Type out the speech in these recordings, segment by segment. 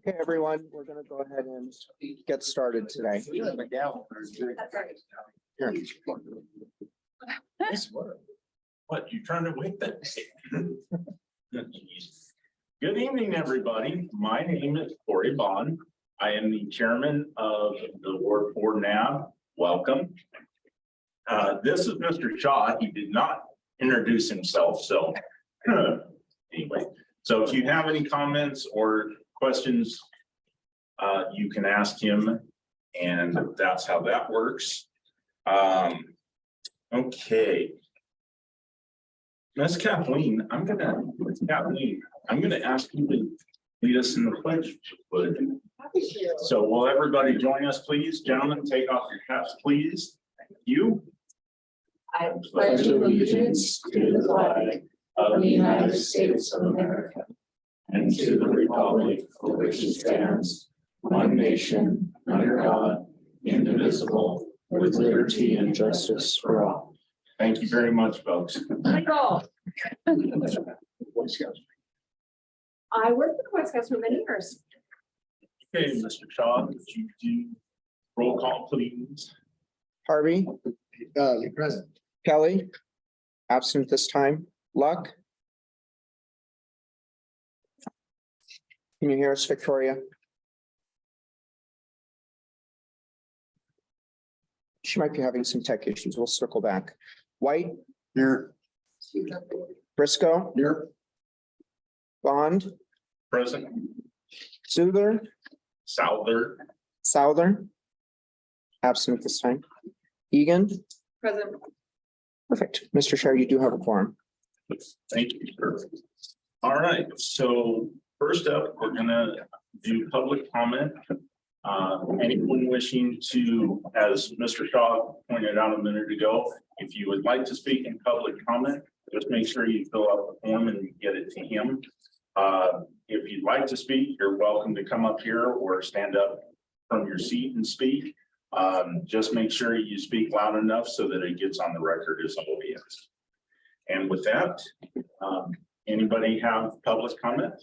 Okay, everyone, we're going to go ahead and get started today. Here. What, you trying to wait that? Good evening, everybody. My name is Corey Bond. I am the chairman of the Ward 4 NAB. Welcome. This is Mr. Shaw. He did not introduce himself, so anyway. So if you have any comments or questions, you can ask him, and that's how that works. Okay. Miss Kathleen, I'm gonna ask you to lead us in the pledge. So will everybody join us, please? Gentlemen, take off your hats, please. Thank you. I pledge allegiance to the flag of the United States of America and to the republic for which it stands, one nation, under God, indivisible, with liberty and justice for all. Thank you very much, folks. Michael. I worked for the Boy Scouts for many years. Okay, Mr. Shaw, would you do roll call, please? Harvey, Present. Kelly, absent this time. Luck. Can you hear us, Victoria? She might be having some tech issues. We'll circle back. White, Here. Briscoe, Here. Bond, Present. Zuber, Souther. Souther. Absent this time. Egan, Present. perfect. Mr. Chair, you do have a quorum. Thank you, sir. All right, so first up, we're gonna do public comment. Anyone wishing to, as Mr. Shaw pointed out a minute ago, if you would like to speak in public comment, just make sure you fill out the form and get it to him. If you'd like to speak, you're welcome to come up here or stand up from your seat and speak. Just make sure you speak loud enough so that it gets on the record as obvious. And with that, anybody have public comment?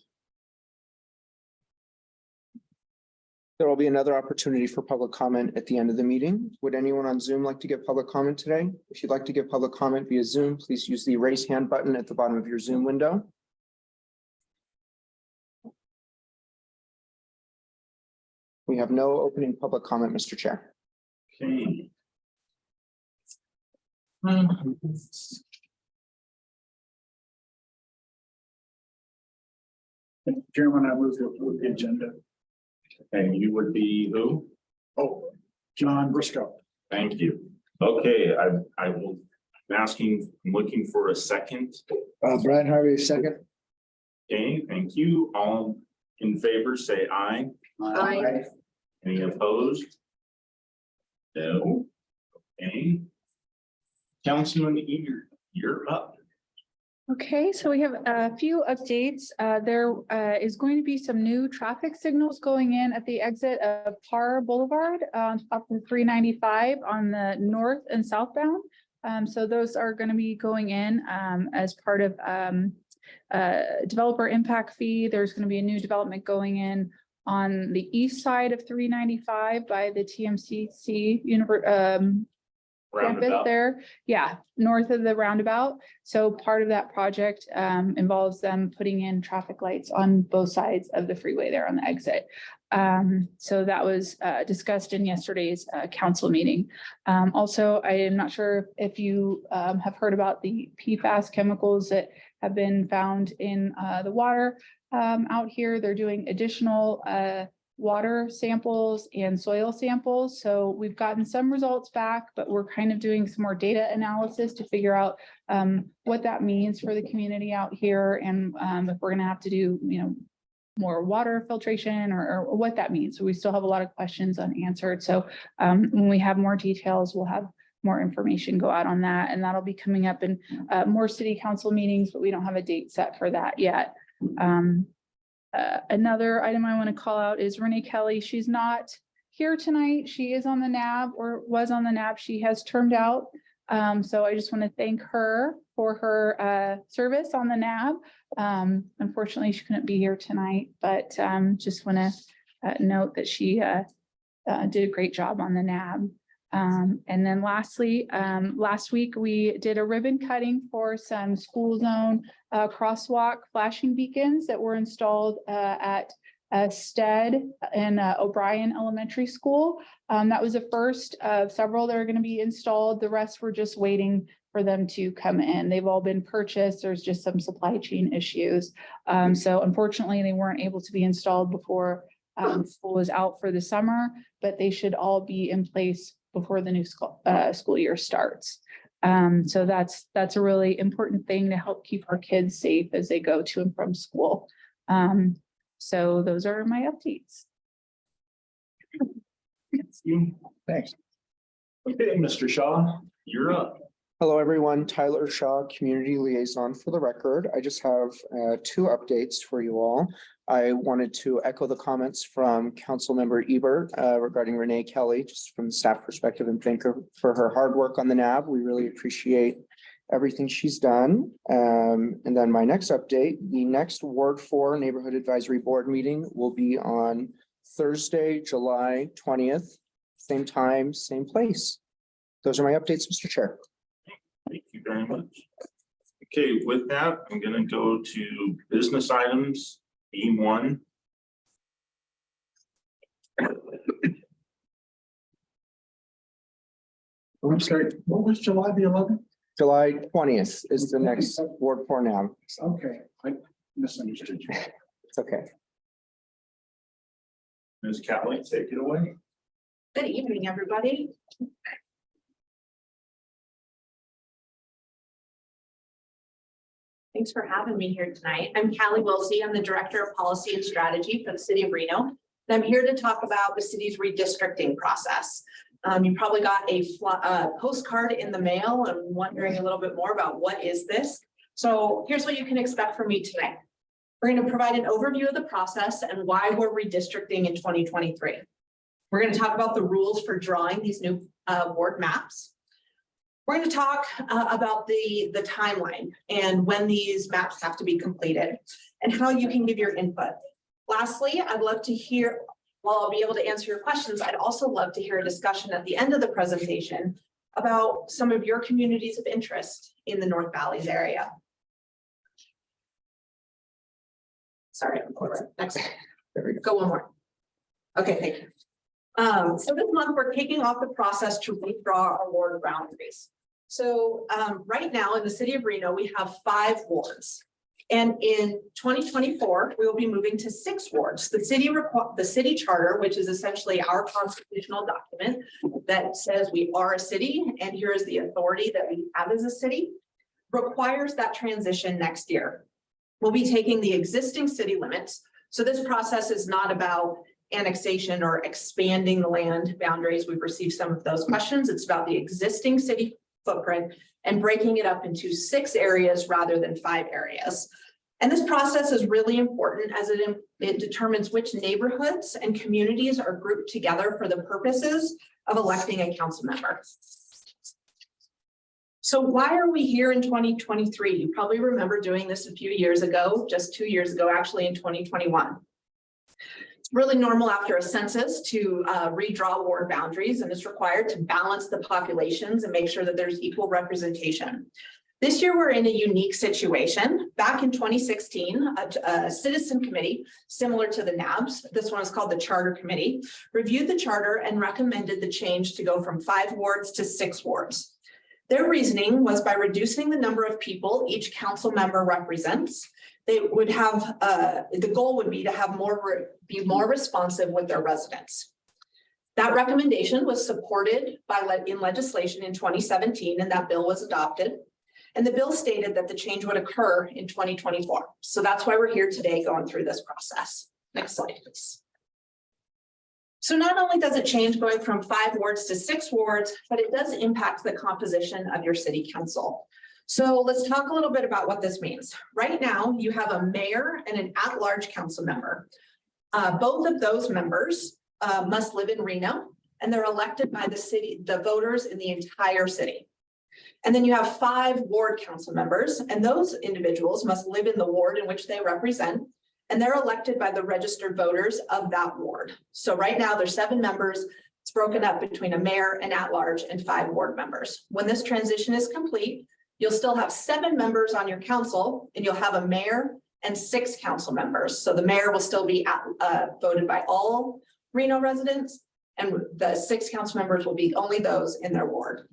There will be another opportunity for public comment at the end of the meeting. Would anyone on Zoom like to give public comment today? If you'd like to give public comment via Zoom, please use the raise hand button at the bottom of your Zoom window. We have no opening public comment, Mr. Chair. Okay. Chairman, I move to approve the agenda. And you would be who? Oh, John Briscoe. Thank you. Okay, I will, I'm looking for a second. Brian Harvey, second. Okay, thank you. All in favor, say aye. Aye. Any opposed? No. Okay. Councilman Eager, you're up. Okay, so we have a few updates. There is going to be some new traffic signals going in at the exit of Parr Boulevard up to 395 on the north and southbound. So those are going to be going in as part of developer impact fee. There's going to be a new development going in on the east side of 395 by the TMCC campus Roundabout. there, yeah, north of the roundabout. So part of that project involves them putting in traffic lights on both sides of the freeway there on the exit. So that was discussed in yesterday's council meeting. Also, I am not sure if you have heard about the PFAS chemicals that have been found in the water out here. They're doing additional water samples and soil samples. So we've gotten some results back, but we're kind of doing some more data analysis to figure out what that means for the community out here. And if we're gonna have to do, more water filtration or what that means. So we still have a lot of questions unanswered. So when we have more details, we'll have more information go out on that. And that'll be coming up in more city council meetings, but we don't have a date set for that yet. Another item I want to call out is Renee Kelly. She's not here tonight. She is on the NAB or was on the NAB. She has termed out So I just want to thank her for her service on the NAB. Unfortunately, she couldn't be here tonight, but just want to note that she did a great job on the NAB. And then lastly, last week we did a ribbon cutting for some school zone crosswalk flashing beacons that were installed at Stead and O'Brien Elementary School. That was the first of several that are going to be installed. The rest were just waiting for them to come in. They've all been purchased. There's just some supply chain issues. So unfortunately, they weren't able to be installed before school is out for the summer, but they should all be in place before the new school year starts. So that's a really important thing to help keep our kids safe as they go to and from school. So those are my updates. Thanks. Okay, Mr. Shaw, you're up. Hello, everyone. Tyler Shaw, Community Liaison for the record. I just have two updates for you all. I wanted to echo the comments from Councilmember Ebert regarding Renee Kelly, just from the staff perspective, and thank her for her hard work on the NAB. We really appreciate everything she's done. And then my next update, the next Ward 4 Neighborhood Advisory Board meeting will be on Thursday, July 20th, same time, same place. Those are my updates, Mr. Chair. Thank you very much. Okay, with that, I'm gonna go to business items, B1. I'm sorry, what was July the 11th? July 20th is the next Ward 4 NAB. Okay, I misunderstood you. It's okay. Ms. Catley, take it away. Good evening, everybody. Thanks for having me here tonight. I'm Callie Wilsey. I'm the Director of Policy and Strategy for the City of Reno. And I'm here to talk about the city's redistricting process. You probably got a postcard in the mail and wondering a little bit more about what is this. So here's what you can expect from me today. We're going to provide an overview of the process and why we're redistricting in 2023. We're going to talk about the rules for drawing these new ward maps. We're going to talk about the timeline and when these maps have to be completed and how you can give your input. Lastly, I'd love to hear, while I'll be able to answer your questions, I'd also love to hear a discussion at the end of the presentation about some of your communities of interest in the North Valleys area. Sorry, next. There we go. Go one more. Okay, thank you. So this month we're kicking off the process to redraw our ward boundaries. So right now in the city of Reno, we have 5 wards. And in 2024, we will be moving to 6 wards. The city charter, which is essentially our constitutional document that says we are a city and here is the authority that we have as a city, requires that transition next year. We'll be taking the existing city limits. So this process is not about annexation or expanding the land boundaries. We've received some of those questions. It's about the existing city footprint and breaking it up into 6 areas rather than 5 areas. And this process is really important as it determines which neighborhoods and communities are grouped together for the purposes of electing a council member. So why are we here in 2023? You probably remember doing this a few years ago, just 2 years ago, actually in 2021. Really normal after a census to redraw ward boundaries, and it's required to balance the populations and make sure that there's equal representation. This year, we're in a unique situation. Back in 2016, a citizen committee, similar to the NABs, this one is called the Charter Committee, reviewed the charter and recommended the change to go from 5 wards to 6 wards. Their reasoning was by reducing the number of people each council member represents, they would have, the goal would be to have be more responsive with their residents. That recommendation was supported in legislation in 2017, and that bill was adopted. And the bill stated that the change would occur in 2024. So that's why we're here today going through this process. Next slide, please. So not only does it change going from 5 wards to 6 wards, but it does impact the composition of your city council. So let's talk a little bit about what this means. Right now, you have a mayor and an at-large council member. Both of those members must live in Reno, and they're elected by the voters in the entire city. And then you have 5 ward council members, and those individuals must live in the ward in which they represent. And they're elected by the registered voters of that ward. So right now there's 7 members. It's broken up between a mayor, an at-large, and 5 ward members. When this transition is complete, you'll still have 7 members on your council, and you'll have a mayor and 6 council members. So the mayor will still be voted by all Reno residents, and the 6 council members will be only those in their ward.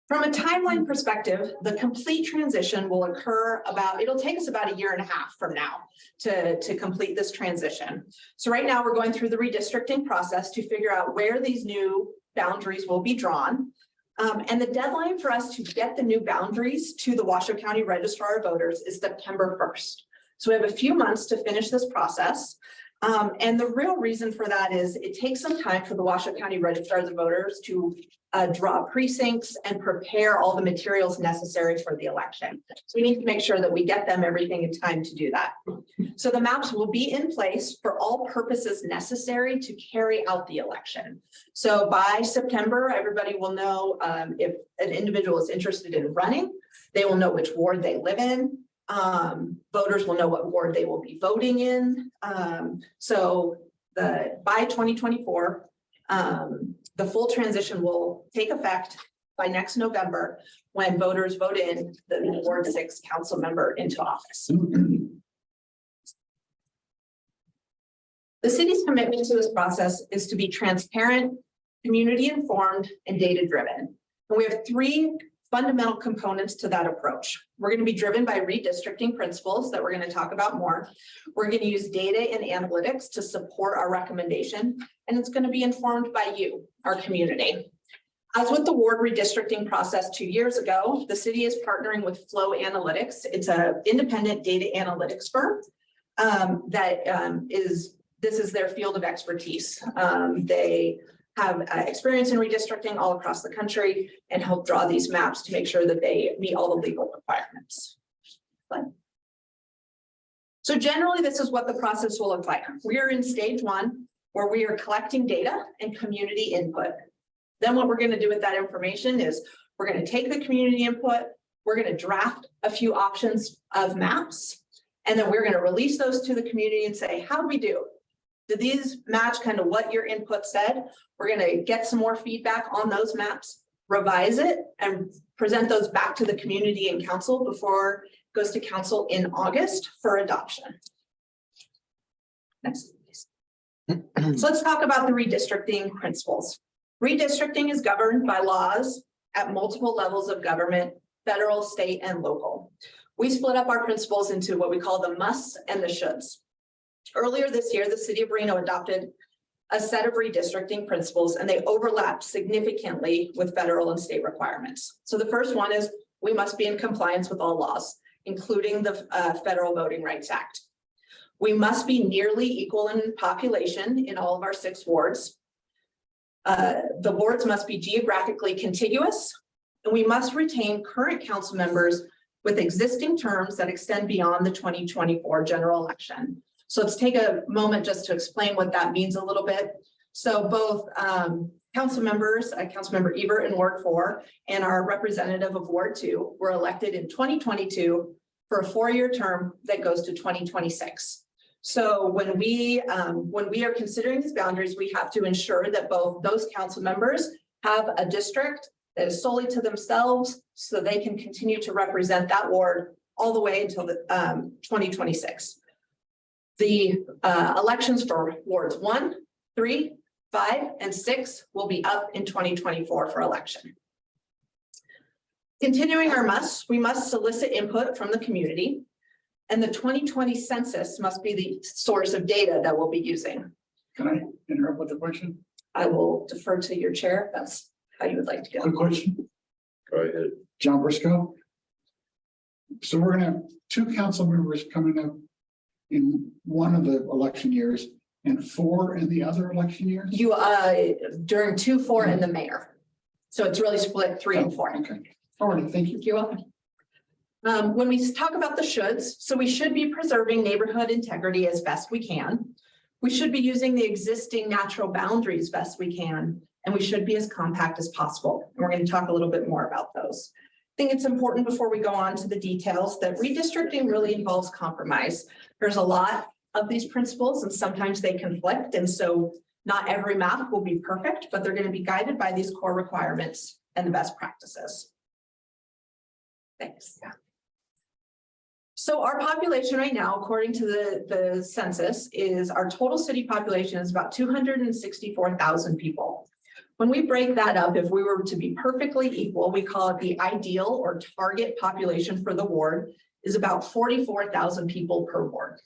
From a timeline perspective, the complete transition will occur it'll take us about 1.5 years from now to complete this transition. So right now we're going through the redistricting process to figure out where these new boundaries will be drawn. And the deadline for us to get the new boundaries to the Washoe County Registrar of Voters is September 1st. So we have a few months to finish this process. And the real reason for that is it takes some time for the Washoe County Registrars of Voters to draw precincts and prepare all the materials necessary for the election. So we need to make sure that we get them everything in time to do that. So the maps will be in place for all purposes necessary to carry out the election. So by September, everybody will know if an individual is interested in running, they will know which ward they live in. Voters will know what ward they will be voting in. So by 2024, the full transition will take effect by next November when voters vote in the Ward 6 council member into office. The city's commitment to this process is to be transparent, community informed, and data driven. And we have 3 fundamental components to that approach. We're going to be driven by redistricting principles that we're going to talk about more. We're going to use data and analytics to support our recommendation, and it's going to be informed by you, our community. As with the ward redistricting process 2 years ago, the city is partnering with Flow Analytics. It's an independent data analytics firm this is their field of expertise. They have experience in redistricting all across the country and help draw these maps to make sure that they meet all the legal requirements. So generally, this is what the process will look like. We are in stage 1, where we are collecting data and community input. Then what we're going to do with that information is we're going to take the community input, we're going to draft a few options of maps, and then we're going to release those to the community and say, how do we do? Did these match kind of what your input said? We're going to get some more feedback on those maps, revise it, and present those back to the community and council before it goes to council in August for adoption. Next, please. So let's talk about the redistricting principles. Redistricting is governed by laws at multiple levels of government, federal, state, and local. We split up our principles into what we call the musts and the shoulds. Earlier this year, the city of Reno adopted a set of redistricting principles, and they overlap significantly with federal and state requirements. So the first one is we must be in compliance with all laws, including the Federal Voting Rights Act. We must be nearly equal in population in all of our 6 wards. The wards must be geographically contiguous, and we must retain current council members with existing terms that extend beyond the 2024 general election. So let's take a moment just to explain what that means a little bit. So both council members, Councilmember Ebert in Ward 4 and our representative of Ward 2 were elected in 2022 for a 4-year term that goes to 2026. So when we are considering these boundaries, we have to ensure that both those council members have a district that is solely to themselves so they can continue to represent that ward all the way until the 2026. The elections for wards 1, 3, 5, and 6 will be up in 2024 for election. Continuing our musts, we must solicit input from the community, and the 2020 census must be the source of data that we'll be using. Can I interrupt with a question? I will defer to your chair if that's how you would like to go. Quick question. Go ahead. John Briscoe. So we're gonna have 2 council members coming up in one of the election years and 4 in the other election years? You during 2, 4, and the mayor. So it's really split 3 and 4. Okay, all right, thank you. You're welcome. When we talk about the shoulds, so we should be preserving neighborhood integrity as best we can. We should be using the existing natural boundaries best we can. and we should be as compact as possible. And we're going to talk a little bit more about those. I think it's important before we go on to the details that redistricting really involves compromise. There's a lot of these principles and sometimes they conflict. And so not every map will be perfect, but they're going to be guided by these core requirements and the best practices. Thanks. So our population right now, according to the census, is our total city population is about 264,000 people. When we break that up, if we were to be perfectly equal, we call it the ideal or target population for the ward is about 44,000 people per ward.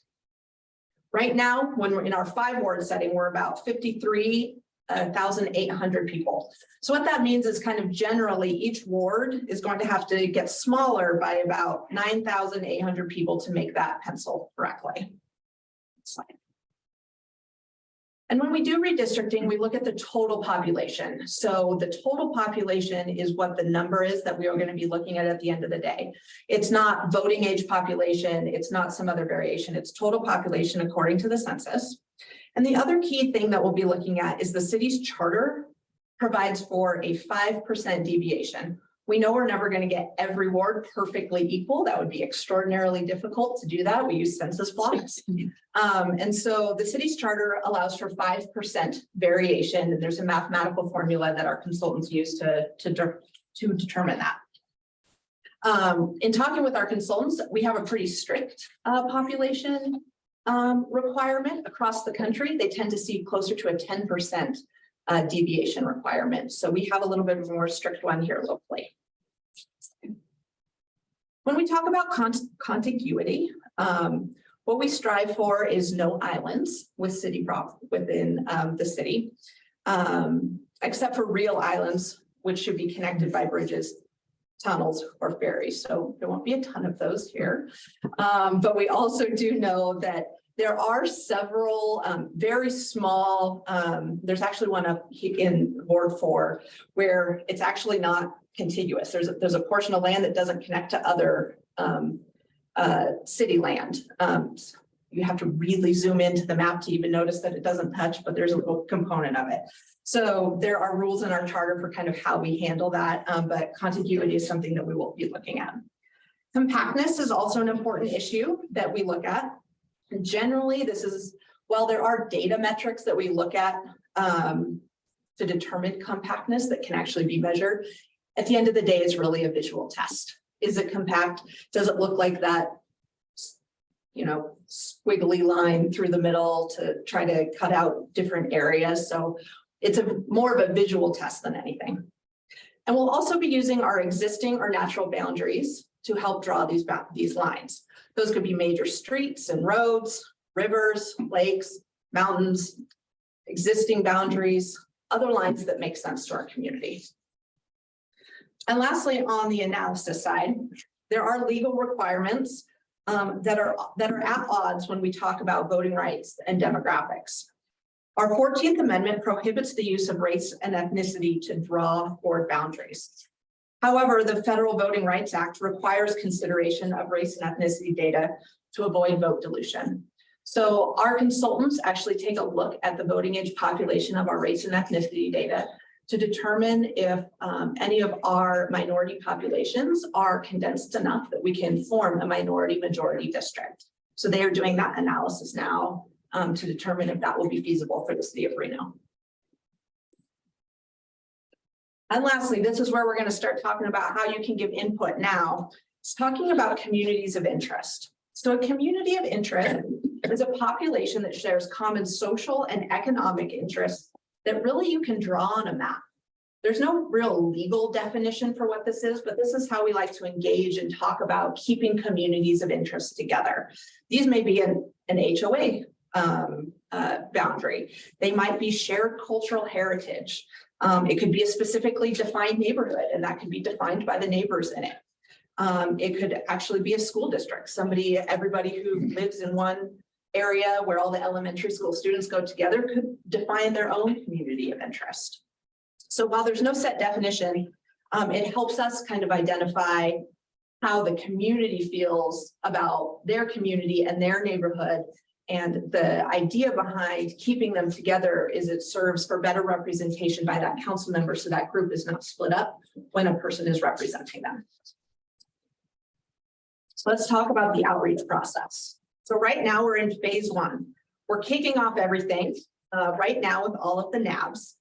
Right now, when we're in our 5-ward setting, we're about 53,800 people. So what that means is kind of generally each ward is going to have to get smaller by about 9,800 people to make that pencil correctly. And when we do redistricting, we look at the total population. So the total population is what the number is that we are going to be looking at the end of the day. It's not voting age population. It's not some other variation. It's total population according to the census. And the other key thing that we'll be looking at is the city's charter provides for a 5% deviation. We know we're never going to get every ward perfectly equal. That would be extraordinarily difficult to do that. We use census blocks. And so the city's charter allows for 5% variation. And there's a mathematical formula that our consultants use to determine that. In talking with our consultants, we have a pretty strict population requirement across the country. They tend to see closer to a 10% deviation requirement. So we have a little bit of a more strict one here locally. When we talk about contiguity, what we strive for is no islands within the city, except for real islands, which should be connected by bridges, tunnels, or ferries. So there won't be a ton of those here. But we also do know that there are several very small, there's actually one up in Ward 4 where it's actually not contiguous. There's a portion of land that doesn't connect to other city land. You have to really zoom into the map to even notice that it doesn't touch, but there's a little component of it. So there are rules in our charter for kind of how we handle that, but contiguity is something that we will be looking at. Compactness is also an important issue that we look at. And generally, this is, while there are data metrics that we look at to determine compactness that can actually be measured, at the end of the day, it's really a visual test. Is it compact? Does it look like that, squiggly line through the middle to try to cut out different areas? So it's more of a visual test than anything. And we'll also be using our existing or natural boundaries to help draw these lines. Those could be major streets and roads, rivers, lakes, mountains, existing boundaries, other lines that make sense to our community. And lastly, on the analysis side, there are legal requirements that are at odds when we talk about voting rights and demographics. Our 14th Amendment prohibits the use of race and ethnicity to draw ward boundaries. However, the Federal Voting Rights Act requires consideration of race and ethnicity data to avoid vote dilution. So our consultants actually take a look at the voting age population of our race and ethnicity data to determine if any of our minority populations are condensed enough that we can form a minority majority district. So they are doing that analysis now to determine if that will be feasible for the city of Reno. And lastly, this is where we're going to start talking about how you can give input now. It's talking about communities of interest. So a community of interest is a population that shares common social and economic interests that really you can draw on a map. There's no real legal definition for what this is, but this is how we like to engage and talk about keeping communities of interest together. These may be an HOA boundary. They might be shared cultural heritage. It could be a specifically defined neighborhood, and that could be defined by the neighbors in it. It could actually be a school district. Everybody who lives in one area where all the elementary school students go together could define their own community of interest. So while there's no set definition, it helps us kind of identify how the community feels about their community and their neighborhood And the idea behind keeping them together is it serves for better representation by that council member, so that group is not split up when a person is representing them. So let's talk about the outreach process. So right now we're in phase one. We're kicking off everything right now with all of the NABs.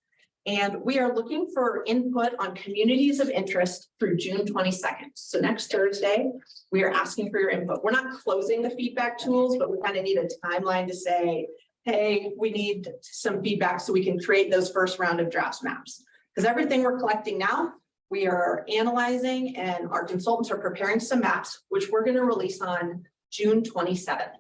And we are looking for input on communities of interest through June 22nd. So next Thursday, we are asking for your input. We're not closing the feedback tools, but we kind of need a timeline to say, hey, we need some feedback so we can create those first round of drafts maps. Because everything we're collecting now, we are analyzing, and our consultants are preparing some maps, which we're going to release on June 27th.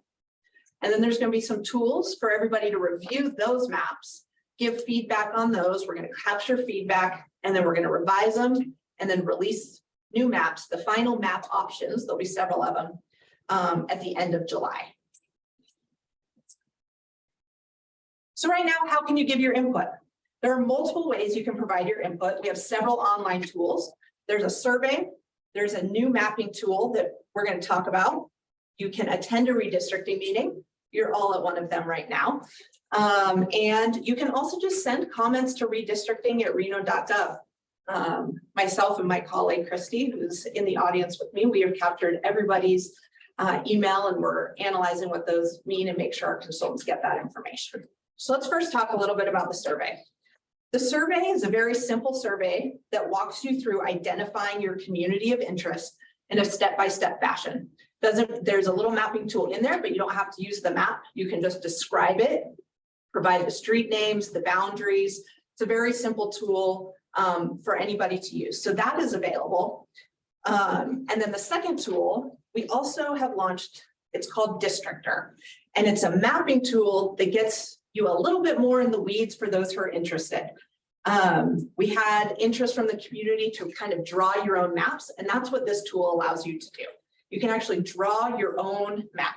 And then there's going to be some tools for everybody to review those maps, give feedback on those. We're going to capture feedback, and then we're going to revise them and then release new maps, the final map options. There'll be several of them at the end of July. So right now, how can you give your input? There are multiple ways you can provide your input. We have several online tools. There's a survey. There's a new mapping tool that we're going to talk about. You can attend a redistricting meeting. You're all at one of them right now. And you can also just send comments to redistricting@reno.gov. Myself and my colleague, Christy, who's in the audience with me, we have captured everybody's email, and we're analyzing what those mean and make sure our consultants get that information. So let's first talk a little bit about the survey. The survey is a very simple survey that walks you through identifying your community of interest in a step-by-step fashion. There's a little mapping tool in there, but you don't have to use the map. You can just describe it, provide the street names, the boundaries. It's a very simple tool for anybody to use. So that is available. And then the second tool, we also have launched, it's called Districtor. And it's a mapping tool that gets you a little bit more in the weeds for those who are interested. We had interest from the community to kind of draw your own maps, and that's what this tool allows you to do. You can actually draw your own map.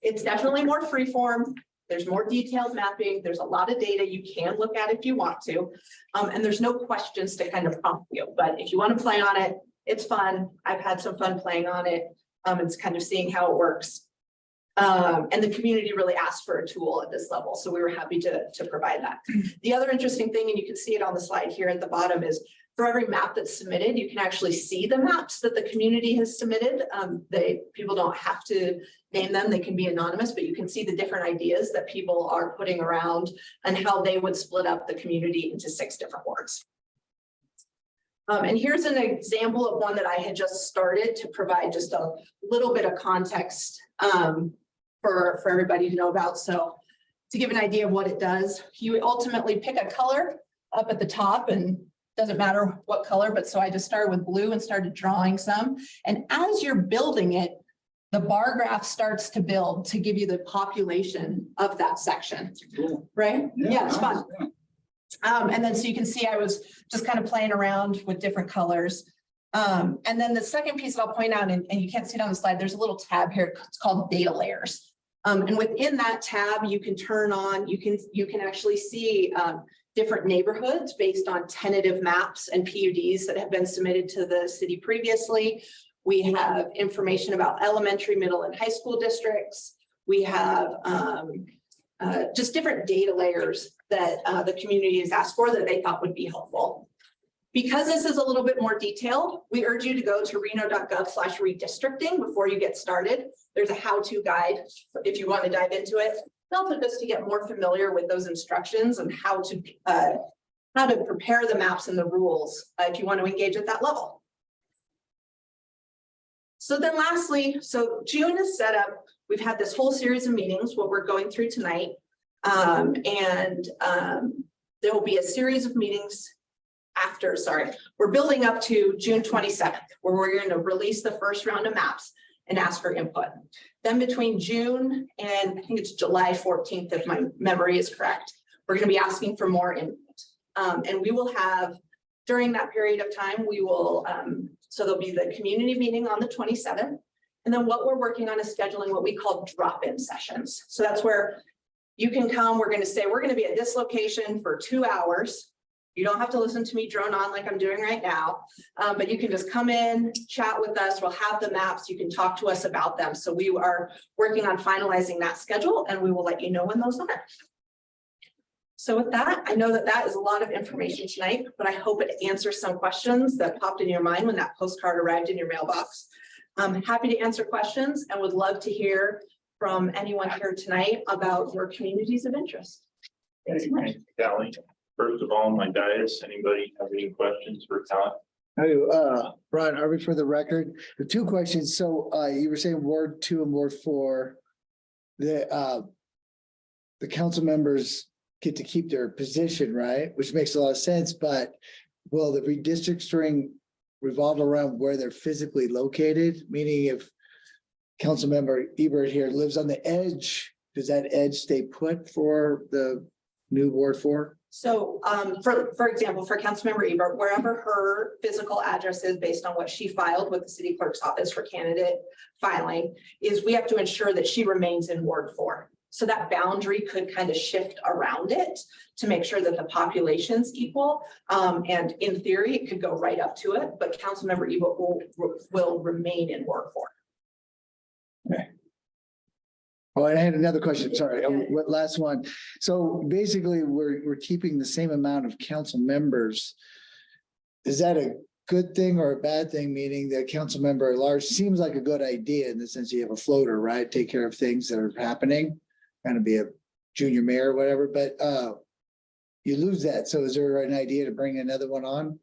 It's definitely more freeform. There's more detailed mapping. There's a lot of data you can look at if you want to. And there's no questions to kind of prompt you, but if you want to play on it, it's fun. I've had some fun playing on it. It's kind of seeing how it works. And the community really asked for a tool at this level, so we were happy to provide that. The other interesting thing, and you can see it on the slide here at the bottom, is for every map that's submitted, you can actually see the maps that the community has submitted. People don't have to name them, they can be anonymous, but you can see the different ideas that people are putting around and how they would split up the community into 6 different wards. And here's an example of one that I had just started to provide just a little bit of context for everybody to know about. So to give an idea of what it does, you ultimately pick a color up at the top, and doesn't matter what color, but so I just started with blue and started drawing some. And as you're building it, the bar graph starts to build to give you the population of that section, right? Yeah, it's fun. And then so you can see I was just kind of playing around with different colors. And then the second piece that I'll point out, and you can't see it on the slide, there's a little tab here, it's called data layers. And within that tab, you can turn on, you can actually see different neighborhoods based on tentative maps and PUDs that have been submitted to the city previously. We have information about elementary, middle, and high school districts. We have just different data layers that the community has asked for that they thought would be helpful. Because this is a little bit more detailed, we urge you to go to reno.gov/redistricting before you get started. There's a how-to guide if you want to dive into it. And also just to get more familiar with those instructions and how to prepare the maps and the rules if you want to engage at that level. So then lastly, so June is set up. We've had this whole series of meetings, what we're going through tonight. There will be a series of meetings after, we're building up to June 27th, where we're going to release the first round of maps and ask for input. Then between June and I think it's July 14th, if my memory is correct, we're going to be asking for more input. And we will have, during that period of time, we will, so there'll be the community meeting on the 27th. And then what we're working on is scheduling what we call drop-in sessions. So that's where you can come, we're going to say, we're going to be at this location for 2 hours. You don't have to listen to me drone on like I'm doing right now. But you can just come in, chat with us. We'll have the maps. You can talk to us about them. So we are working on finalizing that schedule and we will let you know when those are. So with that, I know that that is a lot of information tonight, but I hope it answers some questions that popped in your mind when that postcard arrived in your mailbox. I'm happy to answer questions and would love to hear from anyone here tonight about your communities of interest. Thank you, Callie. First of all, my dais, anybody have any questions for Callie? Brian Harvey for the record. The two questions. So you were saying Ward 2 and Ward 4. The council members get to keep their position, right? Which makes a lot of sense, but will the redistricting revolve around where they're physically located? Meaning if council member Ebert here lives on the edge, does that edge stay put for the new Ward 4? So for example, for Councilmember Ebert, wherever her physical address is based on what she filed with the city clerk's office for candidate filing, is we have to ensure that she remains in Ward 4. So that boundary could kind of shift around it to make sure that the population's equal. And in theory, it could go right up to it, but Councilmember Ebert will remain in Ward 4. Oh, and I had another question. Sorry, last one. So basically, we're keeping the same amount of council members. Is that a good thing or a bad thing? Meaning that council member at large seems like a good idea in the sense you have a floater, right? Take care of things that are happening, kind of be a junior mayor or whatever, but you lose that. So is there an idea to bring another one on?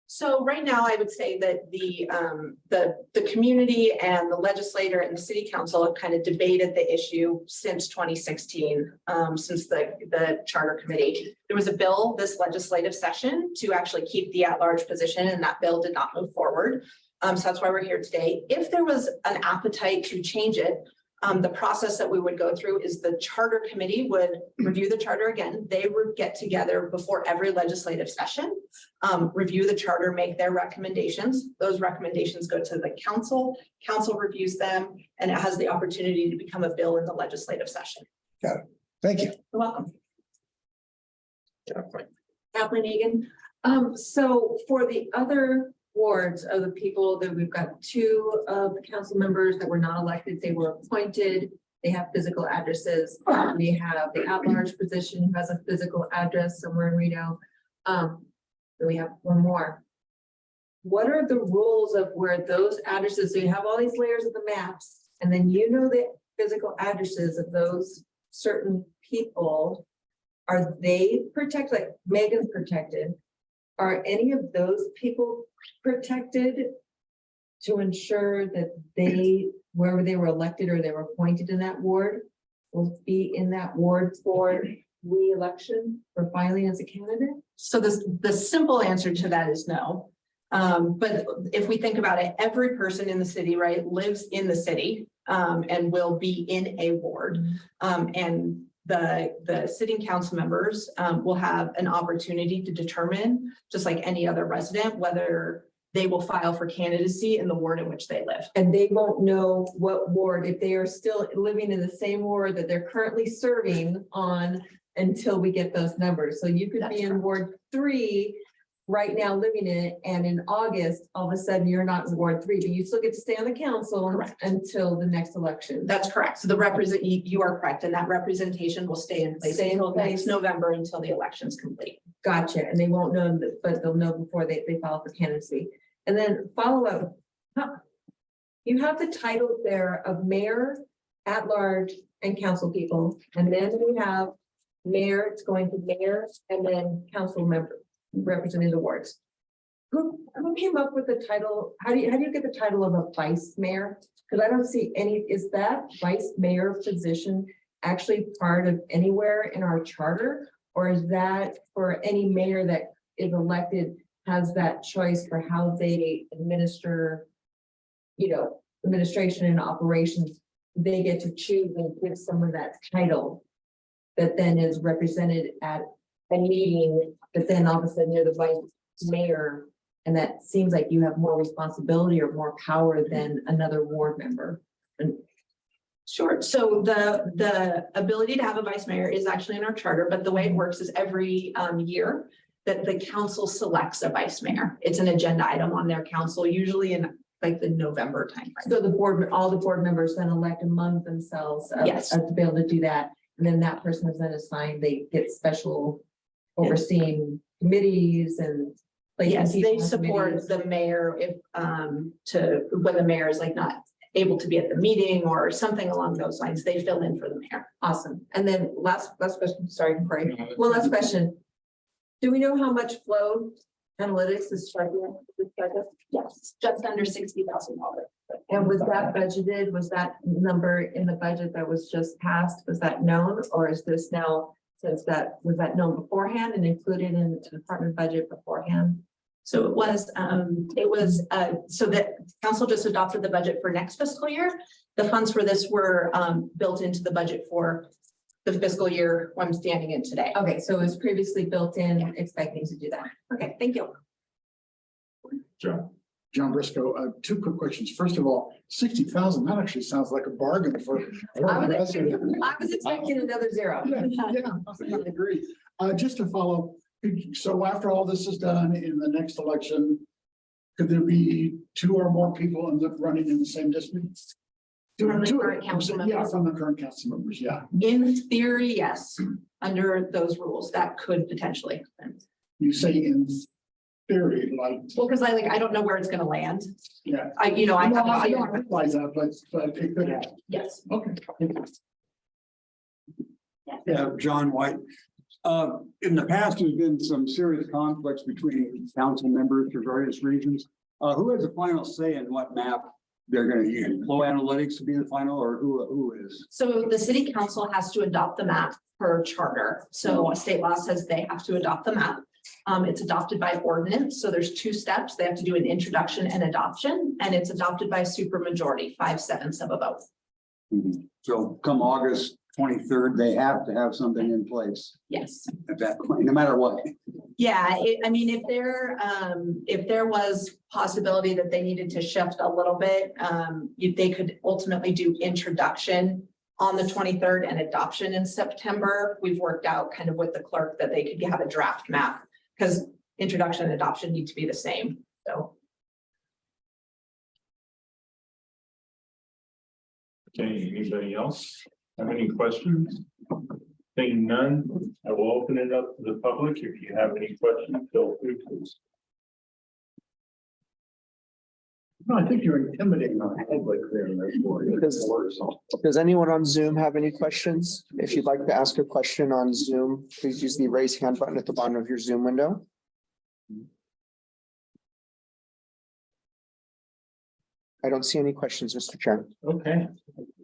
So right now, I would say that the community and the legislator and the city council have kind of debated the issue since 2016, since the charter committee. There was a bill this legislative session to actually keep the at-large position, and that bill did not move forward. So that's why we're here today. If there was an appetite to change it, the process that we would go through is the charter committee would review the charter again. They would get together before every legislative session, review the charter, make their recommendations. Those recommendations go to the council. Council reviews them, and it has the opportunity to become a bill in the legislative session. Got it. Thank you. You're welcome. Kathleen Egan. So for the other wards of the people that we've got, two of the council members that were not elected, they were appointed. They have physical addresses. We have the at-large position who has a physical address somewhere in Reno. Then we have one more. What are the rules of where those addresses, so you have all these layers of the maps, and then you know the physical addresses of those certain people. Are they protected? Like Megan's protected. Are any of those people protected to ensure that they, wherever they were elected or they were appointed in that ward, will be in that ward for re-election or filing as a candidate? So the simple answer to that is no. But if we think about it, every person in the city, right, lives in the city and will be in a ward. And the sitting council members will have an opportunity to determine, just like any other resident, whether they will file for candidacy in the ward in which they live. And they won't know what ward, if they are still living in the same ward that they're currently serving on until we get those numbers. So you could That's be in Ward 3 right now living in it, and in August, all of a sudden you're not in Ward 3, but you still get to stay on the council Correct. until the next election. That's correct. So you are correct, and that representation will stay in place Stay in until place. next November until the election's complete. Gotcha. And they won't know, but they'll know before they file for candidacy. And then follow up. You have the titles there of mayor, at large, and council people. And then we have mayor, it's going to mayor, and then council member representing the wards. Who came up with the title? How do you get the title of a vice mayor? Because I don't see any, is that vice mayor position actually part of anywhere in our charter? Or is that for any mayor that is elected has that choice for how they administer, administration and operations? They get to choose and give someone that title that then is represented at a meeting, but then all of a sudden you're the vice mayor. And that seems like you have more responsibility or more power than another ward member. And Sure. So the ability to have a vice mayor is actually in our charter, but the way it works is every year, that the council selects a vice mayor. It's an agenda item on their council, usually in like the November timeframe. So the board, all the board members then elect among themselves. Yes. To be able to do that. And then that person is then assigned, they get special overseeing committees and. placing Yes, people they on support committees. the mayor if, when the mayor is like not able to be at the meeting or something along those lines, they fill in for the mayor. Awesome. And then last question, sorry, Corey. One last question. Do we know how much flow analytics is charging? Yes, just under $60,000. And was that budgeted? Was that number in the budget that was just passed? Was that known? Or is this now, since that, was that known beforehand and included in the department budget beforehand? So so that council just adopted the budget for next fiscal year. The funds for this were built into the budget for the fiscal year I'm standing in today. Okay, so it was previously built in, expecting to do that. Okay, thank you. John Briscoe, two quick questions. First of all, 60,000, that actually sounds like a bargain for. I was expecting another zero. I agree. Just to follow, so after all this is done in the next election, could there be two or more people running in the same district? From the Two- current council Yeah, members. from the current council members, yeah. In theory, yes, under those rules, that could potentially happen. You say in theory, like, Well, because I don't know where it's gonna land. yeah. I No, I have, don't realize that, but it could happen. yes. Okay. Yeah, John White. In the past, there's been some serious conflicts between council members for various reasons. Who has the final say in what map they're gonna use? Flow Analytics to be the final, or who is? So the city council has to adopt the map per charter. So state law says they have to adopt the map. It's adopted by ordinance. So there's two steps. They have to do an introduction and adoption, and it's adopted by supermajority, 5/7 of a vote. So come August 23rd, they have to have something in place Yes. at that point, no matter what. Yeah, I mean, if there was possibility that they needed to shift a little bit, they could ultimately do introduction on the 23rd and adoption in September. We've worked out kind of with the clerk that they could have a draft map because introduction and adoption need to be the same, so. Okay, anybody else have any questions? Seeing none, I will open it up to the public. If you have any questions, feel free to. No, I think you're intimidating the public there. Does anyone on Zoom have any questions? If you'd like to ask a question on Zoom, please use the raise hand button at the bottom of your Zoom window. I don't see any questions, Mr. Chair. Okay,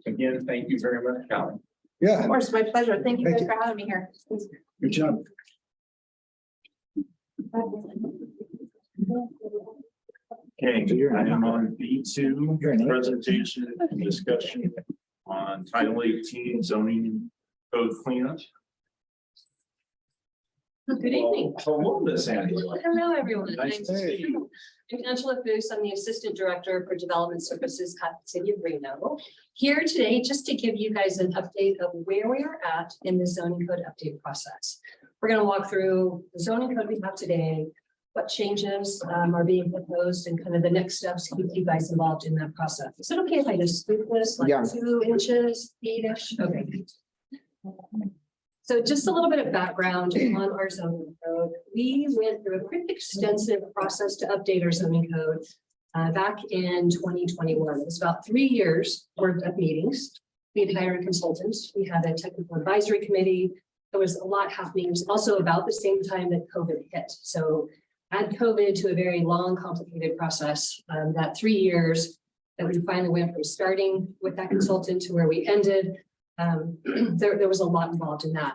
again, thank you very much, Callie. Of Yeah, course, my pleasure. Thank you Thank guys for having me here. Good job. Okay, I am on B2, presentation and discussion on Title 18 zoning code cleanup. Good evening. Hello, Miss Angela. Hello, everyone. Nice to see you. I'm Angela Foose. I'm the Assistant Director for Development Services at the City of Reno. Here today, just to give you guys an update of where we are at in the zoning code update process. We're going to walk through the zoning code we have today, what changes are being proposed, and kind of the next steps to keep you guys involved in that process. Is it okay if I just scoop this like Yeah. 2 inches, feet-ish? Okay. So just a little bit of background on our zoning code. We went through a pretty extensive process to update our zoning code back in 2021. It was about 3 years worth of meetings. We had hired consultants. We had a technical advisory committee. There was a lot happening. It was also about the same time that COVID hit. So add COVID to a very long, complicated process. That 3 years that we finally went from starting with that consultant to where we ended. There was a lot involved in that.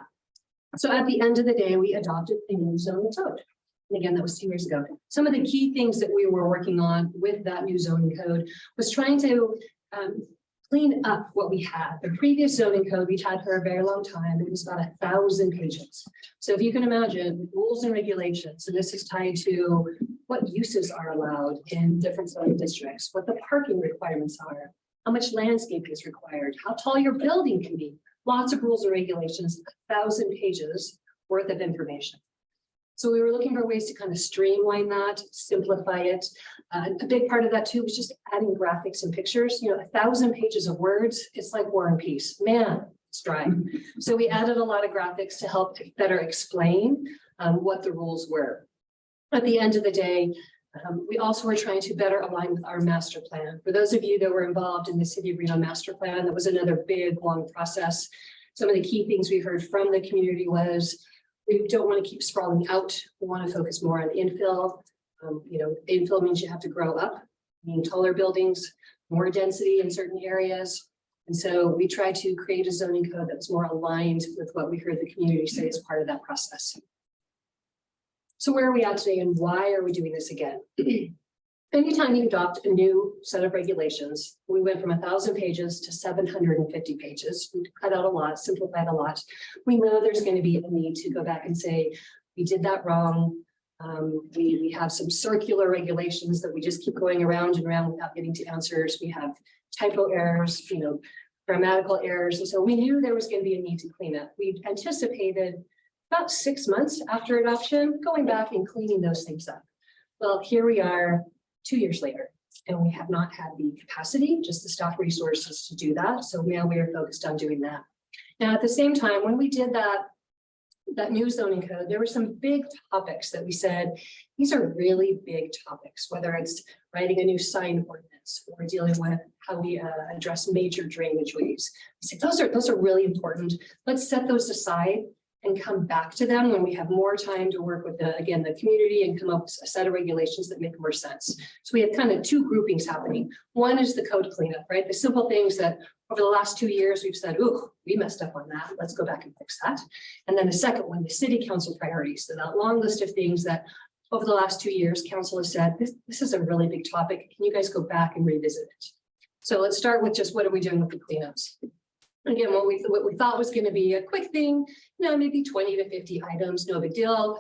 So at the end of the day, we adopted a new zoning code. And again, that was 2 years ago. Some of the key things that we were working on with that new zoning code was trying to clean up what we had. The previous zoning code we'd had for a very long time. It was about 1,000 pages. So if you can imagine rules and regulations, and this is tied to what uses are allowed in different zoning districts, what the parking requirements are, how much landscape is required, how tall your building can be, lots of rules and regulations, 1,000 pages worth of information. So we were looking for ways to kind of streamline that, simplify it. A big part of that too was just adding graphics and pictures, 1,000 pages of words. It's like War and Peace, man, it's dry. So we added a lot of graphics to help better explain what the rules were. At the end of the day, we also were trying to better align with our master plan. For those of you that were involved in the City of Reno master plan, that was another big, long process. Some of the key things we heard from the community was we don't want to keep sprawling out. We want to focus more on infill. Infill means you have to grow up, meaning taller buildings, more density in certain areas. And so we tried to create a zoning code that was more aligned with what we heard the community say as part of that process. So where are we at today and why are we doing this again? Anytime you adopt a new set of regulations, we went from 1,000 pages to 750 pages. We cut out a lot, simplified a lot. We know there's going to be a need to go back and say, we did that wrong. We have some circular regulations that we just keep going around and around without getting to answers. We have typo errors, grammatical errors. And so we knew there was going to be a need to clean up. We anticipated about 6 months after adoption, going back and cleaning those things up. Well, here we are 2 years later, and we have not had the capacity, just the staff resources to do that. So now we are focused on doing that. Now, at the same time, when we did that new zoning code, there were some big topics that we said, these are really big topics, whether it's writing a new sign ordinance or dealing with how we address major drainage ways. We said, those are really important. Let's set those aside and come back to them when we have more time to work with the community and come up with a set of regulations that make more sense. So we have kind of two groupings happening. One is the code cleanup, right? The simple things that over the last 2 years, we've said, oh, we messed up on that. Let's go back and fix that. And then the second one, the city council priorities. So that long list of things that over the last 2 years, council has said, this is a really big topic. Can you guys go back and revisit it? So let's start with just what are we doing with the cleanups? Again, what we thought was going to be a quick thing, maybe 20 to 50 items, no big deal.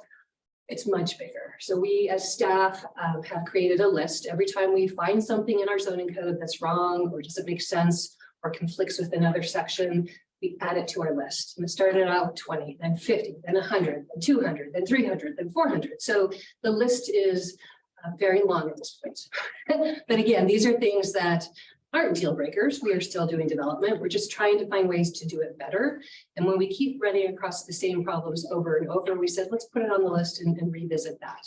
It's much bigger. So we as staff have created a list. Every time we find something in our zoning code that's wrong or doesn't make sense or conflicts with another section, we add it to our list. And it started out with 20, then 50, then 100, then 200, then 300, then 400. So the list is very long at this point. But again, these are things that aren't deal breakers. We are still doing development. We're just trying to find ways to do it better. And when we keep running across the same problems over and over, we said, let's put it on the list and revisit that.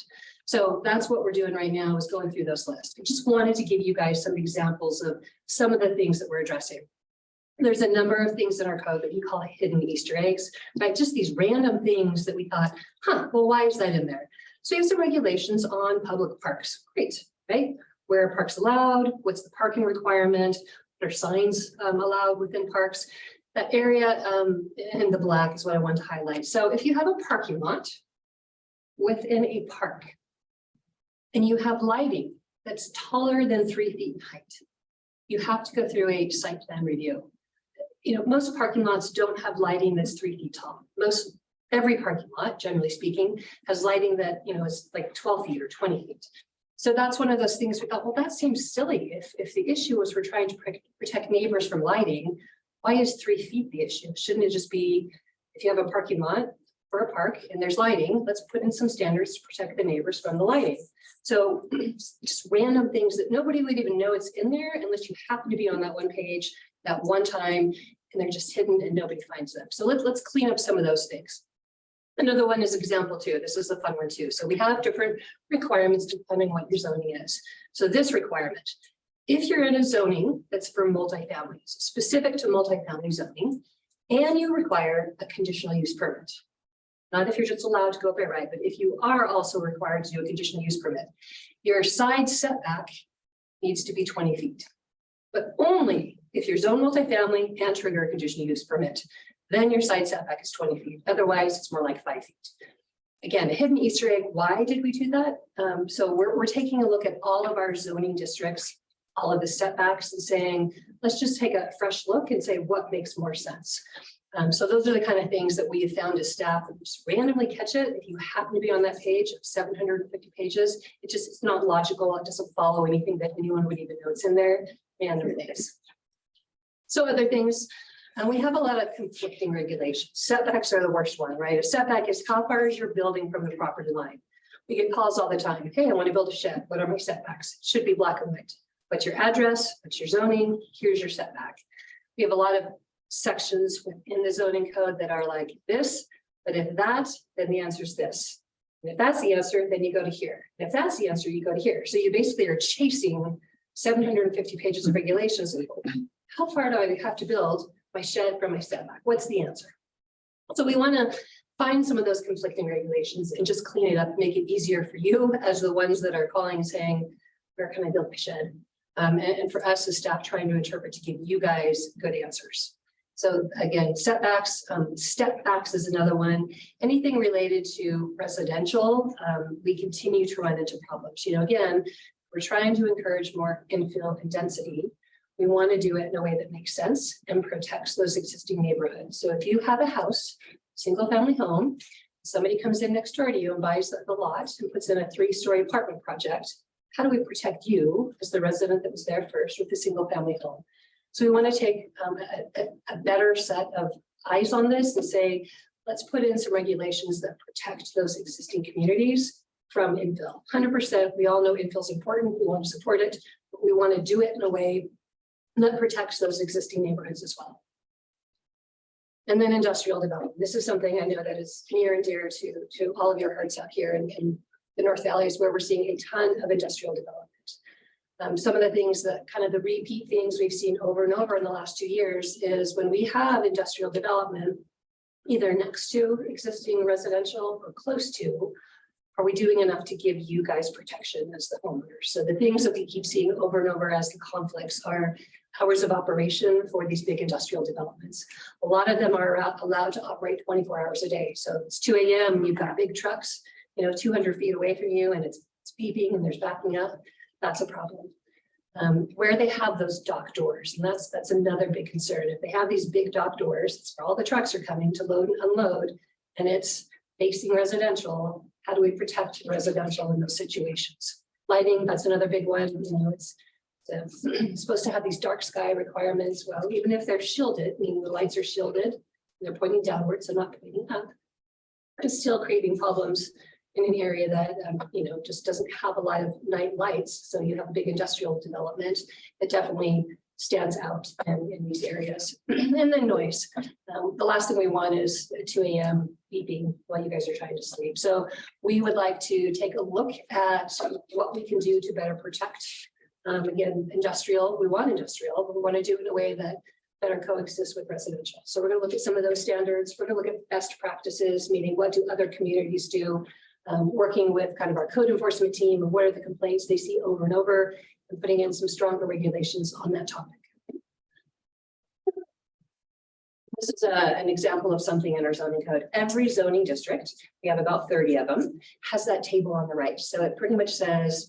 So that's what we're doing right now, is going through those lists. I just wanted to give you guys some examples of some of the things that we're addressing. There's a number of things in our code that we call hidden Easter eggs, right? Just these random things that we thought, well, why is that in there? So we have some regulations on public parks. Great, right? Where are parks allowed? What's the parking requirement? What are signs allowed within parks? That area in the black is what I want to highlight. So if you have a parking lot within a park and you have lighting that's taller than 3 feet in height, you have to go through a site plan review. Most parking lots don't have lighting that's 3 feet tall. Every parking lot, generally speaking, has lighting that, is like 12 feet or 20 feet. So that's one of those things we thought, well, that seems silly. If the issue was we're trying to protect neighbors from lighting, why is 3 feet the issue? Shouldn't it just be, if you have a parking lot for a park and there's lighting, let's put in some standards to protect the neighbors from the lighting. So just random things that nobody would even know it's in there unless you happen to be on that one page that one time, and they're just hidden and nobody finds them. So let's clean up some of those things. Another one is example 2. This is a fun one too. So we have different requirements depending on what your zoning is. So this requirement, if you're in a zoning that's for multifamily, specific to multifamily zoning, and you require a conditional use permit, not if you're just allowed to go by right, but if you are also required to do a conditional use permit, your side setback needs to be 20 feet, but only if you're zone multifamily and trigger a conditional use permit. Then your side setback is 20 feet. Otherwise, it's more like 5 feet. Again, a hidden Easter egg. Why did we do that? So we're taking a look at all of our zoning districts, all of the setbacks, and saying, let's just take a fresh look and say what makes more sense. So those are the kind of things that we have found as staff. Just randomly catch it. If you happen to be on that page of 750 pages, it's not logical. It doesn't follow anything that anyone would even know it's in there. Random things. So other things. And we have a lot of conflicting regulations. Setbacks are the worst one, right? A setback is how far is your building from the property line? We get calls all the time. Hey, I want to build a shed. What are my setbacks? It should be black and white. What's your address? What's your zoning? Here's your setback. We have a lot of sections within the zoning code that are like this, but if that, then the answer is this. And if that's the answer, then you go to here. And if that's the answer, you go to here. So you basically are chasing 750 pages of regulations. How far do I have to build my shed from my setback? What's the answer? So we want to find some of those conflicting regulations and just clean it up, make it easier for you as the ones that are calling saying, where can I build my shed? And for us as staff trying to interpret to give you guys good answers. So again, setbacks, step backs is another one. Anything related to residential, we continue to run into problems. You know, again, we're trying to encourage more infill and density. We want to do it in a way that makes sense and protects those existing neighborhoods. So if you have a house, single family home, somebody comes in next door to you and buys the lot and puts in a 3-story apartment project, how do we protect you as the resident that was there first with the single family home? So we want to take a better set of eyes on this and say, let's put in some regulations that protect those existing communities from infill. 100%, we all know infill is important. We want to support it, but we want to do it in a way that protects those existing neighborhoods as well. And then industrial development. This is something I know that is near and dear to all of your hearts out here in the North Valleys, where we're seeing a ton of industrial development. Some of the things that kind of the repeat things we've seen over and over in the last 2 years is when we have industrial development, either next to existing residential or close to, are we doing enough to give you guys protection as the homeowners? So the things that we keep seeing over and over as the conflicts are hours of operation for these big industrial developments. A lot of them are allowed to operate 24 hours a day. So it's 2 a.m. You've got big trucks, 200 feet away from you, and it's beeping and there's backing up. That's a problem. Where they have those dock doors, and that's another big concern. If they have these big dock doors, it's where all the trucks are coming to load and unload, and it's facing residential. How do we protect residential in those situations? Lighting, that's another big one. It's supposed to have these dark sky requirements. Well, even if they're shielded, meaning the lights are shielded, they're pointing downwards, so not pointing up, it's still creating problems in an area that, just doesn't have a lot of night lights. So you have a big industrial development that definitely stands out in these areas. And then noise. The last thing we want is 2 a.m. beeping while you guys are trying to sleep. So we would like to take a look at what we can do to better protect. Again, industrial, we want industrial, but we want to do it in a way that better coexist with residential. So we're going to look at some of those standards. We're going to look at best practices, meaning what do other communities do, working with kind of our code enforcement team and what are the complaints they see over and over, and putting in some stronger regulations on that topic. This is an example of something in our zoning code. Every zoning district, we have about 30 of them, has that table on the right. So it pretty much says,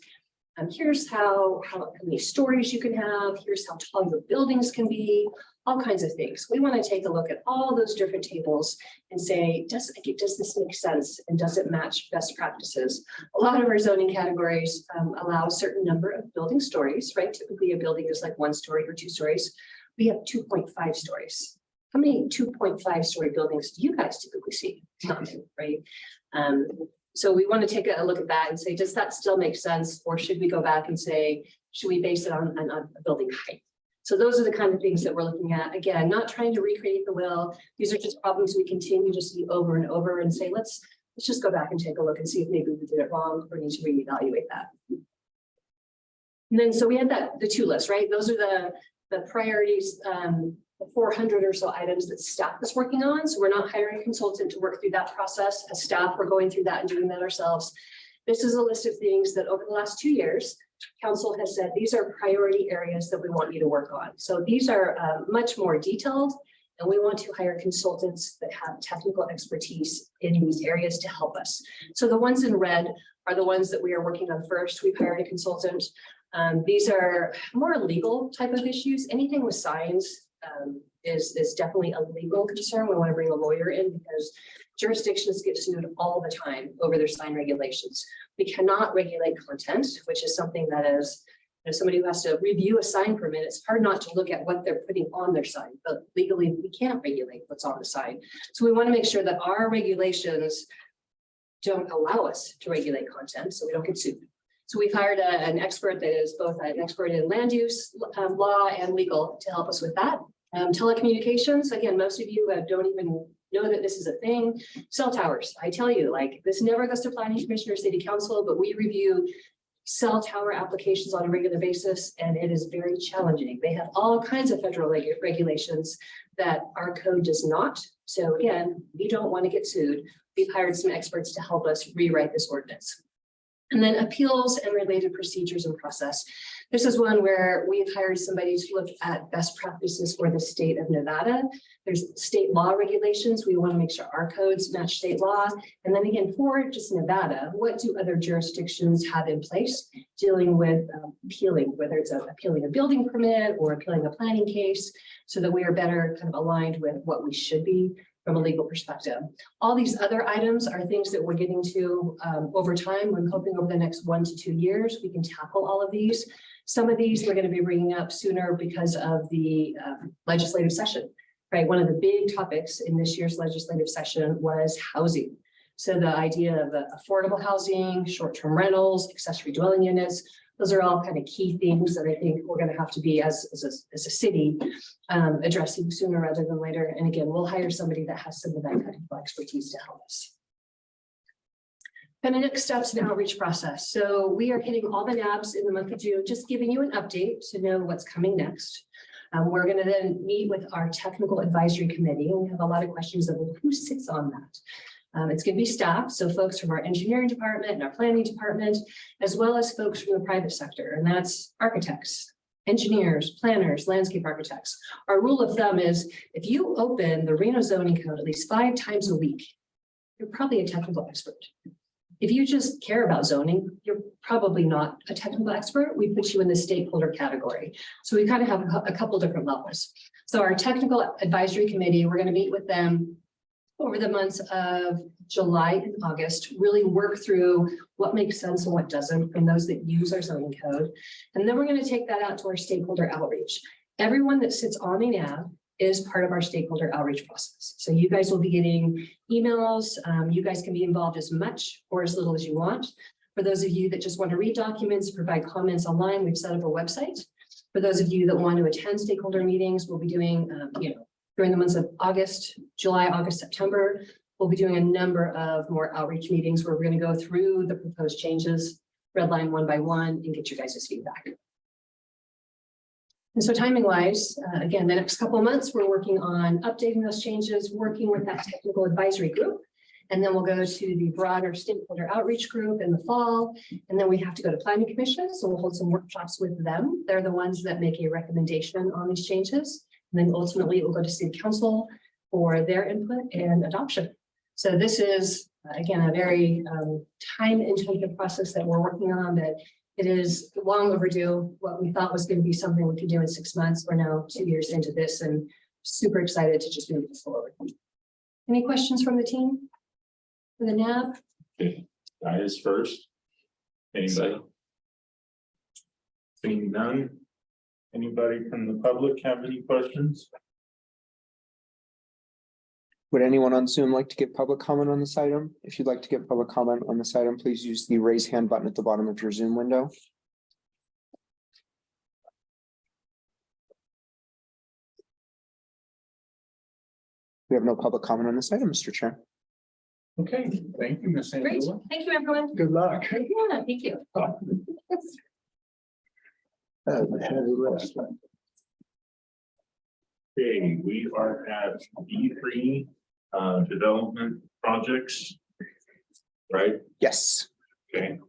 here's how many stories you can have, here's how tall your buildings can be, all kinds of things. We want to take a look at all those different tables and say, does this make sense? And does it match best practices? A lot of our zoning categories allow a certain number of building stories, right? Typically a building is like 1 story or 2 stories. We have 2.5 stories. How many 2.5 story buildings do you guys typically see? Not many, right? So we want to take a look at that and say, does that still make sense? Or should we go back and say, should we base it on a building height? So those are the kind of things that we're looking at. Again, not trying to recreate the wheel. These are just problems we continue to see over and over and say, let's just go back and take a look and see if maybe we did it wrong or need to reevaluate that. And then, so we had the 2 lists, right? Those are the priorities, the 400 or so items that staff is working on. So we're not hiring a consultant to work through that process. As staff, we're going through that and doing that ourselves. This is a list of things that over the last 2 years, council has said, these are priority areas that we want you to work on. So these are much more detailed, and we want to hire consultants that have technical expertise in these areas to help us. So the ones in red are the ones that we are working on first. We've hired a consultant. These are more legal type of issues. Anything with signs is definitely a legal concern. We want to bring a lawyer in because jurisdictions get sued all the time over their sign regulations. We cannot regulate content, which is something that is As somebody who has to review a sign permit, it's hard not to look at what they're putting on their sign, but legally we can't regulate what's on the sign. So we want to make sure that our regulations don't allow us to regulate content, so we don't get sued. So we've hired an expert that is both an expert in land use, law and legal to help us with that. Telecommunications, again, most of you don't even know that this is a thing. Cell towers, I tell you, like, this never goes to planning commission or city council, but we review cell tower applications on a regular basis, and it is very challenging. They have all kinds of federal regulations that our code does not. So again, we don't want to get sued. We've hired some experts to help us rewrite this ordinance. And then appeals and related procedures and process. This is one where we've hired somebody to look at best practices for the state of Nevada. There's state law regulations. We want to make sure our codes match state law. And then again, for just Nevada, what do other jurisdictions have in place dealing with appealing, whether it's appealing a building permit or appealing a planning case, so that we are better kind of aligned with what we should be from a legal perspective. All these other items are things that we're getting to over time. We're hoping over the next 1 to 2 years, we can tackle all of these. Some of these we're going to be bringing up sooner because of the legislative session, right? One of the big topics in this year's legislative session was housing. So the idea of affordable housing, short-term rentals, accessory dwelling units, those are all kind of key things that I think we're going to have to be as a city addressing sooner rather than later. And again, we'll hire somebody that has some of that technical expertise to help us. And the next steps in the outreach process. So we are hitting all the NABs in the month of June, just giving you an update to know what's coming next. We're going to then meet with our technical advisory committee, and we have a lot of questions of who sits on that. It's going to be staff, so folks from our engineering department and our planning department, as well as folks from the private sector, and that's architects, engineers, planners, landscape architects. Our rule of thumb is if you open the Reno zoning code at least 5 times a week, you're probably a technical expert. If you just care about zoning, you're probably not a technical expert. We put you in the stakeholder category. So we kind of have a couple different levels. So our technical advisory committee, we're going to meet with them over the months of July and August, really work through what makes sense and what doesn't from those that use our zoning code. And then we're going to take that out to our stakeholder outreach. Everyone that sits on a NAB is part of our stakeholder outreach process. So you guys will be getting emails. You guys can be involved as much or as little as you want. For those of you that just want to read documents, provide comments online, we've set up a website. For those of you that want to attend stakeholder meetings, we'll be doing, during the months of August, July, August, September, we'll be doing a number of more outreach meetings where we're going to go through the proposed changes, redline one by one, and get you guys' feedback. And so timing wise, again, the next couple of months, we're working on updating those changes, working with that technical advisory group. And then we'll go to the broader stakeholder outreach group in the fall. And then we have to go to planning commission. So we'll hold some workshops with them. They're the ones that make a recommendation on these changes. And then ultimately it will go to city council for their input and adoption. So this is, again, a very time-intensive process that we're working on, that it is long overdue. What we thought was going to be something we could do in 6 months, we're now 2 years into this and super excited to just move this forward. Any questions from the team? For the NAB? Guys first. Anybody? Seeing none. Anybody from the public have any questions? Would anyone on Zoom like to give public comment on this item? If you'd like to give public comment on this item, please use the raise hand button at the bottom of your Zoom window. We have no public comment on this item, Mr. Chair. Okay, thank you, Ms. Great. Angela. Thank you, everyone. Good luck. Yeah, thank you. Okay, we are at B3 development projects. Right, Yes. okay,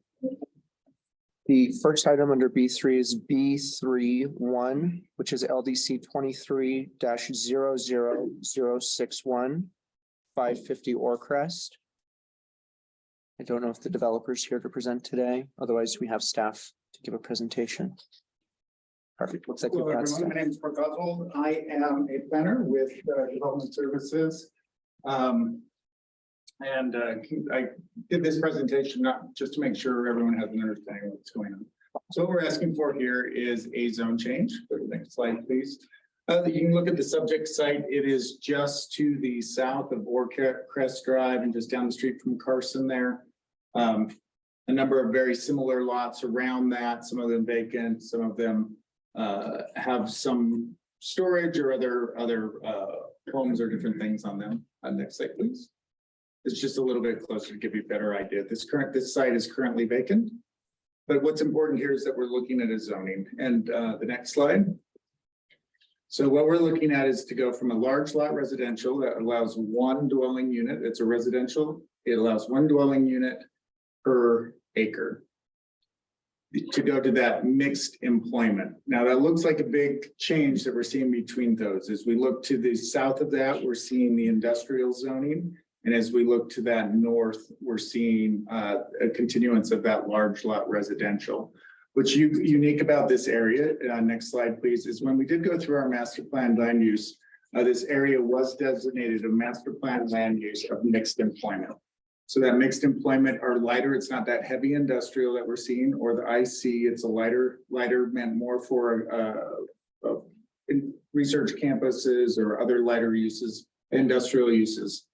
The first item under B3 is B31, which is LDC 23-00061, 550 Orcrest. I don't know if the developer's here to present today. Otherwise, we have staff to give a presentation. Perfect. Looks like we've Hello, got everyone. staff. My name is Mark Oswald. I am a planner with Development Services. I did this presentation not just to make sure everyone has an understanding of what's going on. So what we're asking for here is a zone change. Go to the next slide, please. You can look at the subject site. It is just to the south of Crest Drive and just down the street from Carson there. A number of very similar lots around that, some of them vacant, some of them have some storage or other homes or different things on them. Next slide, please. It's just a little bit closer to give you a better idea. This site is currently vacant. But what's important here is that we're looking at a zoning and the next slide. So what we're looking at is to go from a large lot residential that allows one dwelling unit. It's a residential. It allows one dwelling unit per acre. To go to that mixed employment. Now that looks like a big change that we're seeing between those. As we look to the south of that, we're seeing the industrial zoning. And as we look to that north, we're seeing a continuance of that large lot residential. What's unique about this area, next slide, please, is when we did go through our master plan land use, this area was designated a master plan land use of mixed employment. So that mixed employment are lighter, it's not that heavy industrial that we're seeing, or the IC, it's a lighter meant more for research campuses or other lighter uses, industrial uses.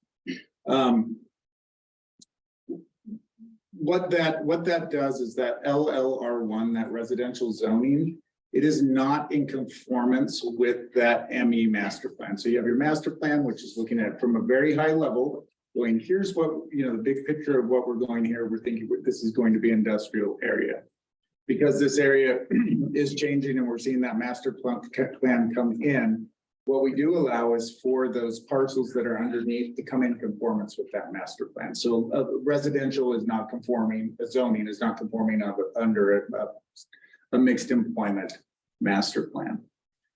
What that does is that LLR1, that residential zoning, it is not in conformance with that ME master plan. So you have your master plan, which is looking at from a very high level, going, here's what, the big picture of what we're going here. We're thinking this is going to be industrial area. Because this area is changing and we're seeing that master plan come in, what we do allow is for those parcels that are underneath to come in conformance with that master plan. So residential is not conforming, zoning is not conforming under a mixed employment master plan.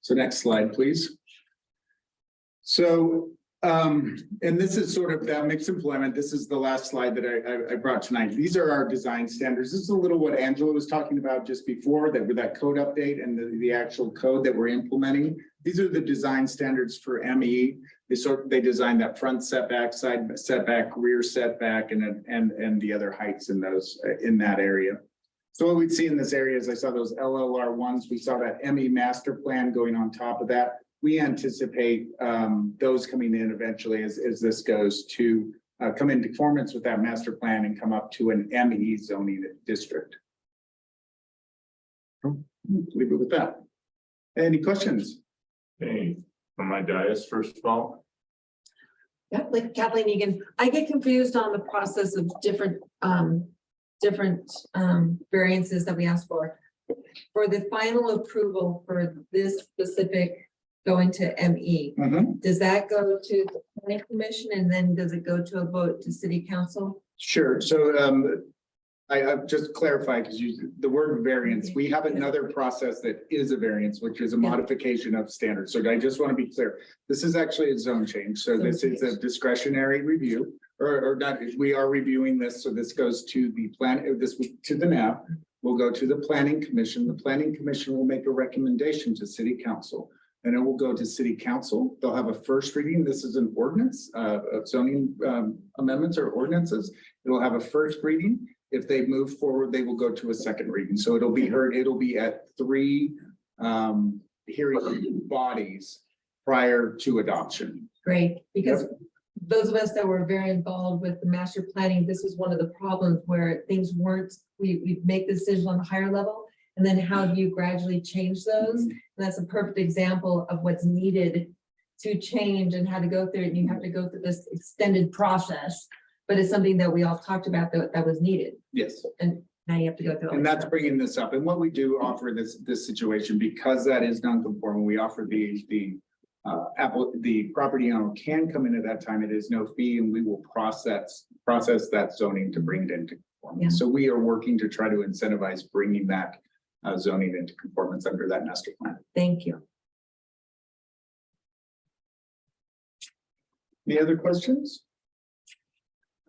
So next slide, please. So, and this is sort of that mixed employment. This is the last slide that I brought tonight. These are our design standards. This is a little what Angela was talking about just before, that with that code update and the actual code that we're implementing. These are the design standards for ME. They design that front setback, side setback, rear setback, and the other heights in those in that area. So what we'd see in this area is I saw those LLR ones. We saw that ME master plan going on top of that. We anticipate those coming in eventually as this goes to come into conformance with that master plan and come up to an ME zoning district. Leave it with that. Any questions? Hey, from my dais, first of all. Yeah, like Kathleen Egan, I get confused on the process of different variances that we ask for. For the final approval for this specific going to ME, does that go to the planning commission and then does it go to a vote to city council? Sure. So I just clarify because the word variance, we have another process that is a variance, which is a modification of standards. So I just want to be clear. This is actually a zone change. So this is a discretionary review or not. We are reviewing this. So this goes to the plan, to the NAP. We'll go to the planning commission. The planning commission will make a recommendation to city council. And it will go to city council. They'll have a first reading. This is an ordinance of zoning amendments or ordinances. It will have a first reading. If they move forward, they will go to a second reading. So it'll be heard, it'll be at 3 hearing bodies prior to adoption. Great, because those of us that were very involved with the master planning, this was one of the problems where things weren't, we make the decision on a higher level. And then how do you gradually change those? And that's a perfect example of what's needed to change and how to go through it. And you have to go through this extended process, but it's something that we all talked about that was needed. Yes. And now you have to go through. And that's bringing this up. And what we do offer this situation, because that is non-conforming, we offer the property owner can come in at that time. It is no fee and we will process that zoning to bring it into conformance. So we are working to try to incentivize bringing that zoning into conformance under that master plan. Thank you. Any other questions?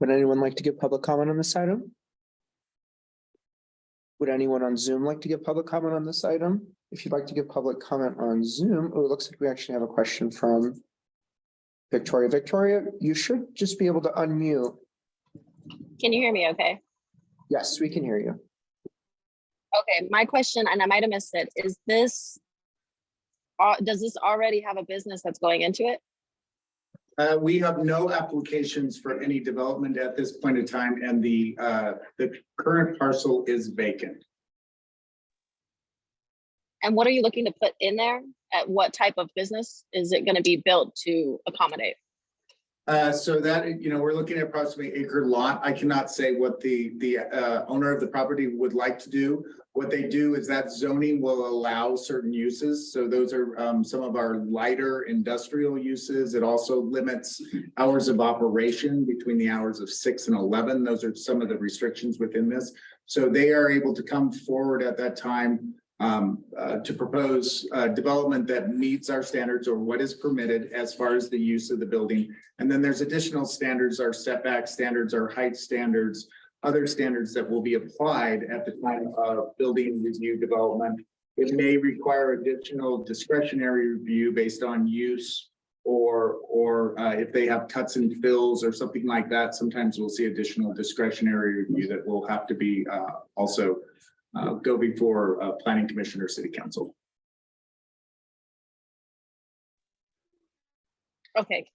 Would anyone like to give public comment on this item? Would anyone on Zoom like to give public comment on this item? If you'd like to give public comment on Zoom, oh, it looks like we actually have a question from Victoria. Victoria, you should just be able to unmute. Can you hear me okay? Yes, we can hear you. Okay, my question, and I might have missed it, is this, does this already have a business that's going into it? We have no applications for any development at this point in time, and the current parcel is vacant. And what are you looking to put in there? At what type of business is it gonna be built to accommodate? So that, we're looking at approximately acre lot. I cannot say what the owner of the property would like to do. What they do is that zoning will allow certain uses. So those are some of our lighter industrial uses. It also limits hours of operation between the hours of 6 and 11. Those are some of the restrictions within this. So they are able to come forward at that time to propose development that meets our standards or what is permitted as far as the use of the building. And then there's additional standards, our setback standards, our height standards, other standards that will be applied at the time of building review development. It may require additional discretionary review based on use or if they have cuts and fills or something like that. Sometimes we'll see additional discretionary review that will have to be also go before planning commission or city council. Okay.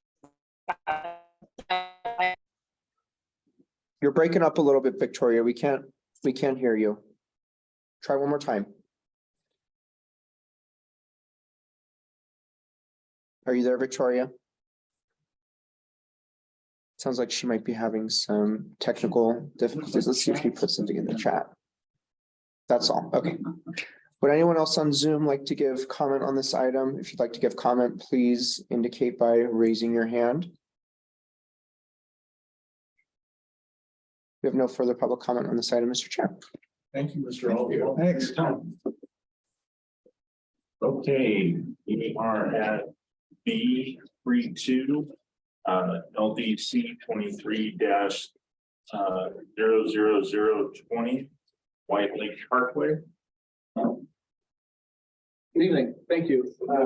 You're breaking up a little bit, Victoria. We can't hear you. Try one more time. Are you there, Victoria? Sounds like she might be having some technical difficulties. Let's see if she puts something in the chat. That's all. Okay. Would anyone else on Zoom like to give comment on this item? If you'd like to give comment, please indicate by raising your hand. We have no further public comment on this item, Mr. Chair. Thank you, Mr. Alvio. Thanks. Okay, we are at B32, LDC 23-00020, White Lake Parkway. Good evening, thank you. My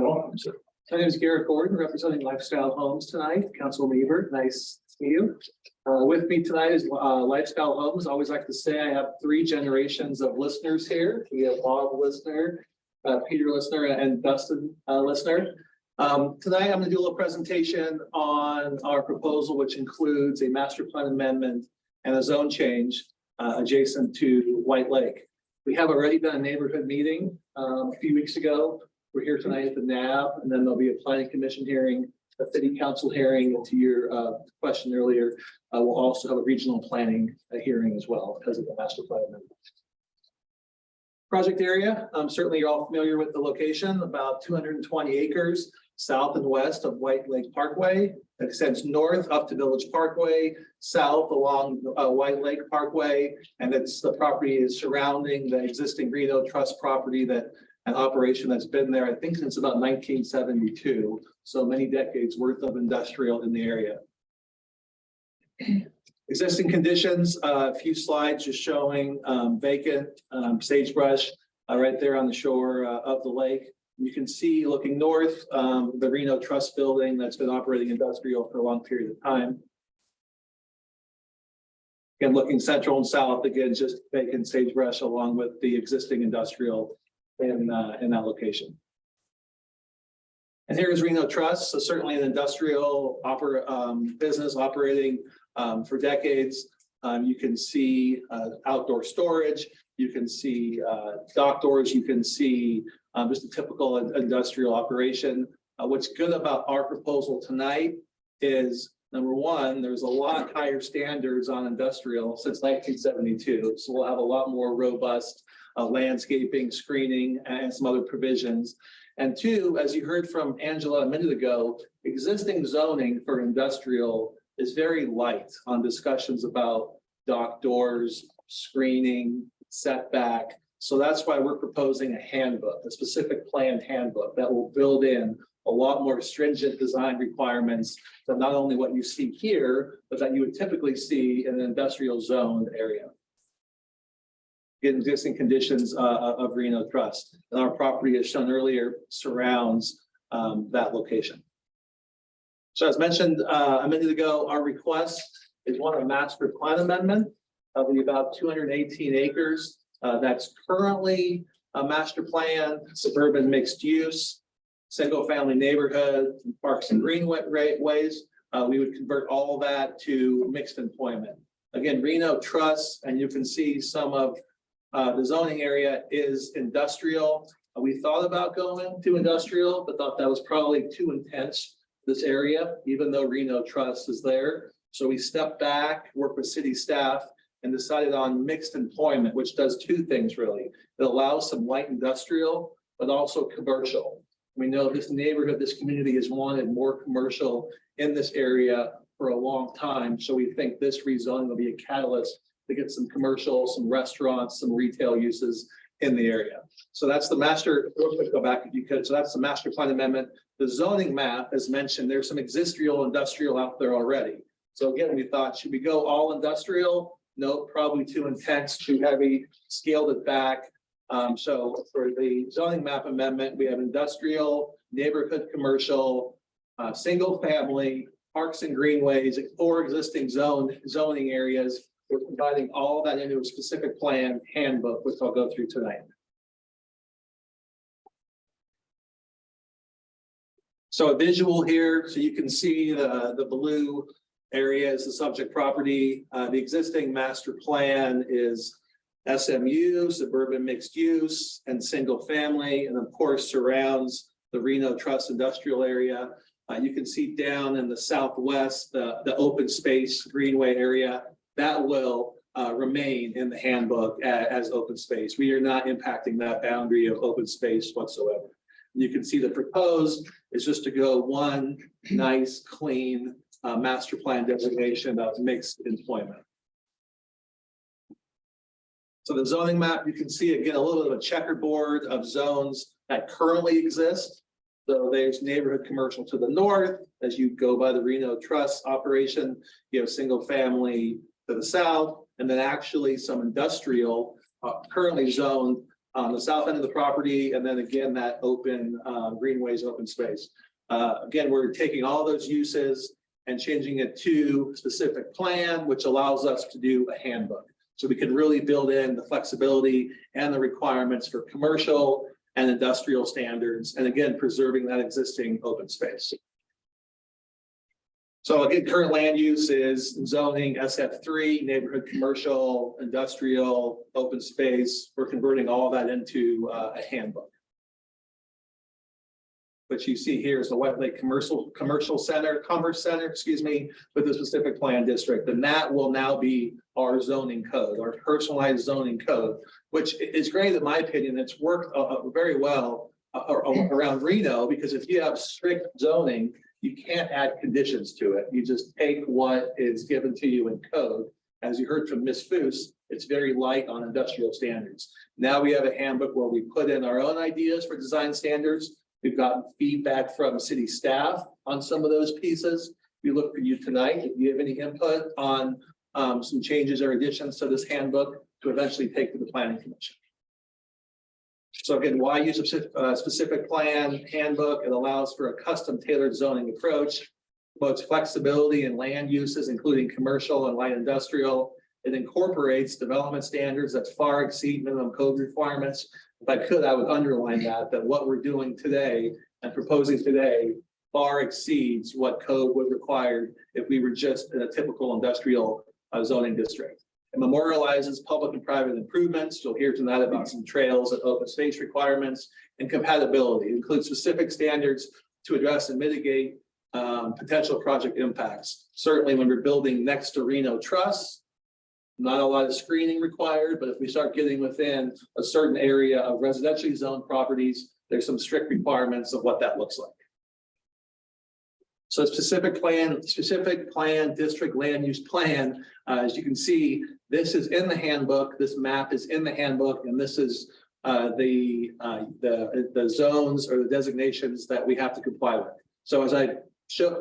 name is Garrett Gordon, representing Lifestyle Homes tonight. Councilman Ebert, nice to meet you. With me tonight is Lifestyle Homes. I always like to say I have 3 generations of listeners here. We have Bob Listener, Peter Listener, and Dustin Listener. Tonight I'm going to do a little presentation on our proposal, which includes a master plan amendment and a zone change adjacent to White Lake. We have already done a neighborhood meeting a few weeks ago. We're here tonight at the NAB, and then there'll be a planning commission hearing, a city council hearing, and to your question earlier, we'll also have a regional planning hearing as well because of the master plan amendment. Project area, certainly you're all familiar with the location, about 220 acres south and west of White Lake Parkway. It extends north up to Village Parkway, south along White Lake Parkway, and the property is surrounding the existing Reno Trust property that an operation that's been there, I think, since about 1972. So many decades worth of industrial in the area. Existing conditions, a few slides just showing vacant sagebrush right there on the shore of the lake. You can see looking north, the Reno Trust building that's been operating industrial for a long period of time. Again, looking central and south, again, just vacant sagebrush along with the existing industrial in that location. And here's Reno Trust, so certainly an industrial business operating for decades. You can see outdoor storage, you can see dock doors, you can see just a typical industrial operation. What's good about our proposal tonight is, number one, there's a lot higher standards on industrial since 1972. So we'll have a lot more robust landscaping, screening, and some other provisions. And two, as you heard from Angela a minute ago, existing zoning for industrial is very light on discussions about dock doors, screening, setback. So that's why we're proposing a handbook, a specific planned handbook that will build in a lot more stringent design requirements than not only what you see here, but that you would typically see in an industrial zoned area. Existing conditions of Reno Trust. And our property, as shown earlier, surrounds that location. So as mentioned a minute ago, our request is one of a master plan amendment of about 218 acres That's currently a master plan, suburban mixed use, single family neighborhood, parks and greenways. We would convert all that to mixed employment. Again, Reno Trust, and you can see some of the zoning area is industrial. We thought about going to industrial, but thought that was probably too intense, this area, even though Reno Trust is there. So we stepped back, worked with city staff, and decided on mixed employment, which does two things really. It allows some light industrial, but also commercial. We know this neighborhood, this community has wanted more commercial in this area for a long time. So we think this rezoning will be a catalyst to get some commercial, some restaurants, some retail uses in the area. So that's the master, real quick, go back if you could. So that's the master plan amendment. The zoning map, as mentioned, there's some industrial out there already. So again, we thought, should we go all industrial? No, probably too intense, too heavy, scaled it back. So for the zoning map amendment, we have industrial, neighborhood, commercial, single family, parks and greenways, 4 existing zoning areas. We're combining all that into a specific plan handbook, which I'll go through tonight. So a visual here, so you can see the blue area is the subject property. The existing master plan is SMU, suburban mixed use, and single family, and of course surrounds the Reno Trust industrial area. You can see down in the southwest, the open space greenway area, that will remain in the handbook as open space. We are not impacting that boundary of open space whatsoever. You can see the proposed is just to go one nice, clean master plan designation of mixed employment. So the zoning map, you can see again a little bit of a checkerboard of zones that currently exist. So there's neighborhood commercial to the north. As you go by the Reno Trust operation, you have single family to the south, and then actually some industrial currently zoned on the south end of the property, and then again that open greenways, open space. Again, we're taking all those uses and changing it to specific plan, which allows us to do a handbook. So we can really build in the flexibility and the requirements for commercial and industrial standards, and again, preserving that existing open space. So again, current land use is zoning SF3, neighborhood commercial, industrial, open space. We're converting all that into a handbook. What you see here is the White Lake Commerce Center, excuse me, with the specific plan district. And that will now be our zoning code, our personalized zoning code, which is great in my opinion. It's worked very well around Reno, because if you have strict zoning, you can't add conditions to it. You just take what is given to you in code. As you heard from Ms. Foose, it's very light on industrial standards. Now we have a handbook where we put in our own ideas for design standards. We've gotten feedback from city staff on some of those pieces. We look for you tonight. If you have any input on some changes or additions to this handbook to eventually take to the planning commission. So again, why use a specific plan handbook? It allows for a custom tailored zoning approach, promotes flexibility in land uses, including commercial and light industrial. It incorporates development standards that far exceed minimum code requirements. If I could, I would underline that what we're doing today and proposing today far exceeds what code would require if we were just in a typical industrial zoning district. It memorializes public and private improvements. You'll hear tonight about some trails and open space requirements and compatibility. It includes specific standards to address and mitigate potential project impacts. Certainly when we're building next to Reno Trust, not a lot of screening required, but if we start getting within a certain area of residentially zoned properties, there's some strict requirements of what that looks like. So specific plan, district land use plan, as you can see, this is in the handbook, this map is in the handbook, and this is the zones or the designations that we have to comply with. So as I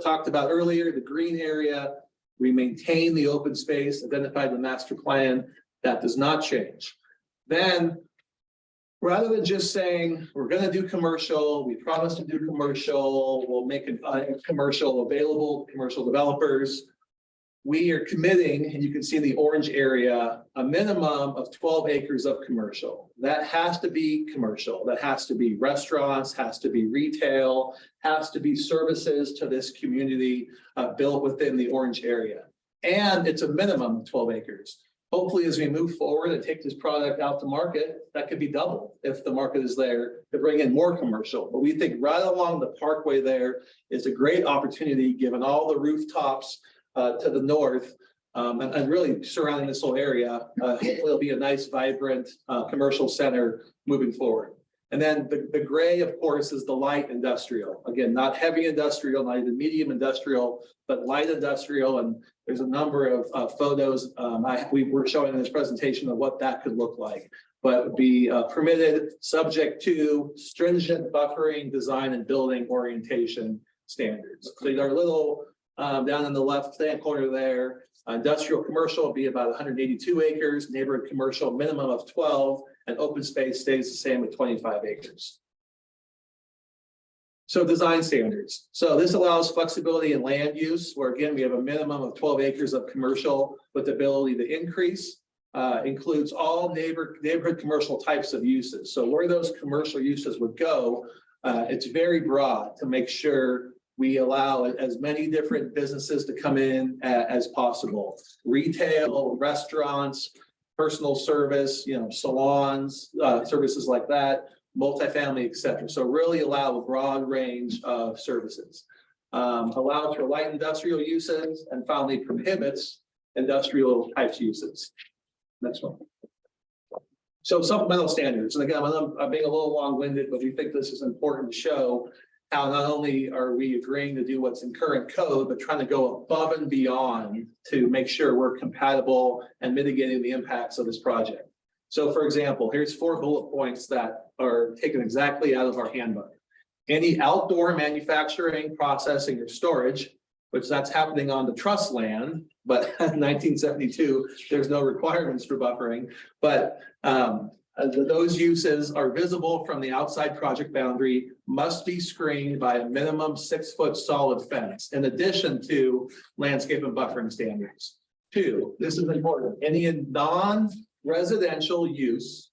talked about earlier, the green area, we maintain the open space identified in the master plan. That does not change. Then, rather than just saying, we're going to do commercial, we promise to do commercial, we'll make a commercial available to commercial developers. we are committing, and you can see in the orange area, a minimum of 12 acres of commercial. That has to be commercial. That has to be restaurants, has to be retail, has to be services to this community built within the orange area. And it's a minimum of 12 acres. Hopefully, as we move forward and take this product out to market, that could be doubled if the market is there to bring in more commercial. But we think right along the parkway there is a great opportunity, given all the rooftops to the north, and really surrounding this whole area. Hopefully it'll be a nice, vibrant, commercial center moving forward. And then the gray, of course, is the light industrial. Again, not heavy industrial, not even medium industrial, but light industrial. And there's a number of photos we were showing in this presentation of what that could look like. But would be permitted, subject to stringent buffering, design, and building orientation standards. So these are little down in the left-hand corner there. Industrial commercial will be about 182 acres, neighborhood commercial minimum of 12, and open space stays the same at 25 acres. So design standards. So this allows flexibility in land use, where again, we have a minimum of 12 acres of commercial with the ability to increase. Includes all neighborhood commercial types of uses. So where those commercial uses would go, it's very broad to make sure we allow as many different businesses to come in as possible. Retail, restaurants, personal service, salons, services like that, multifamily, et cetera. So really allow a broad range of services. Allows for light industrial uses, and finally prohibits industrial types uses. Next one. So supplemental standards. And again, I'm being a little long-winded, but we think this is important to show how not only are we agreeing to do what's in current code, but trying to go above and beyond to make sure we're compatible and mitigating the impacts of this project. So for example, here's 4 bullet points that are taken exactly out of our handbook. Any outdoor manufacturing, processing, or storage, which that's happening on the trust land, but in 1972, there's no requirements for buffering, but those uses are visible from the outside project boundary, must be screened by a minimum 6-foot solid fence, in addition to landscape and buffering standards. 2, this is important, any non-residential use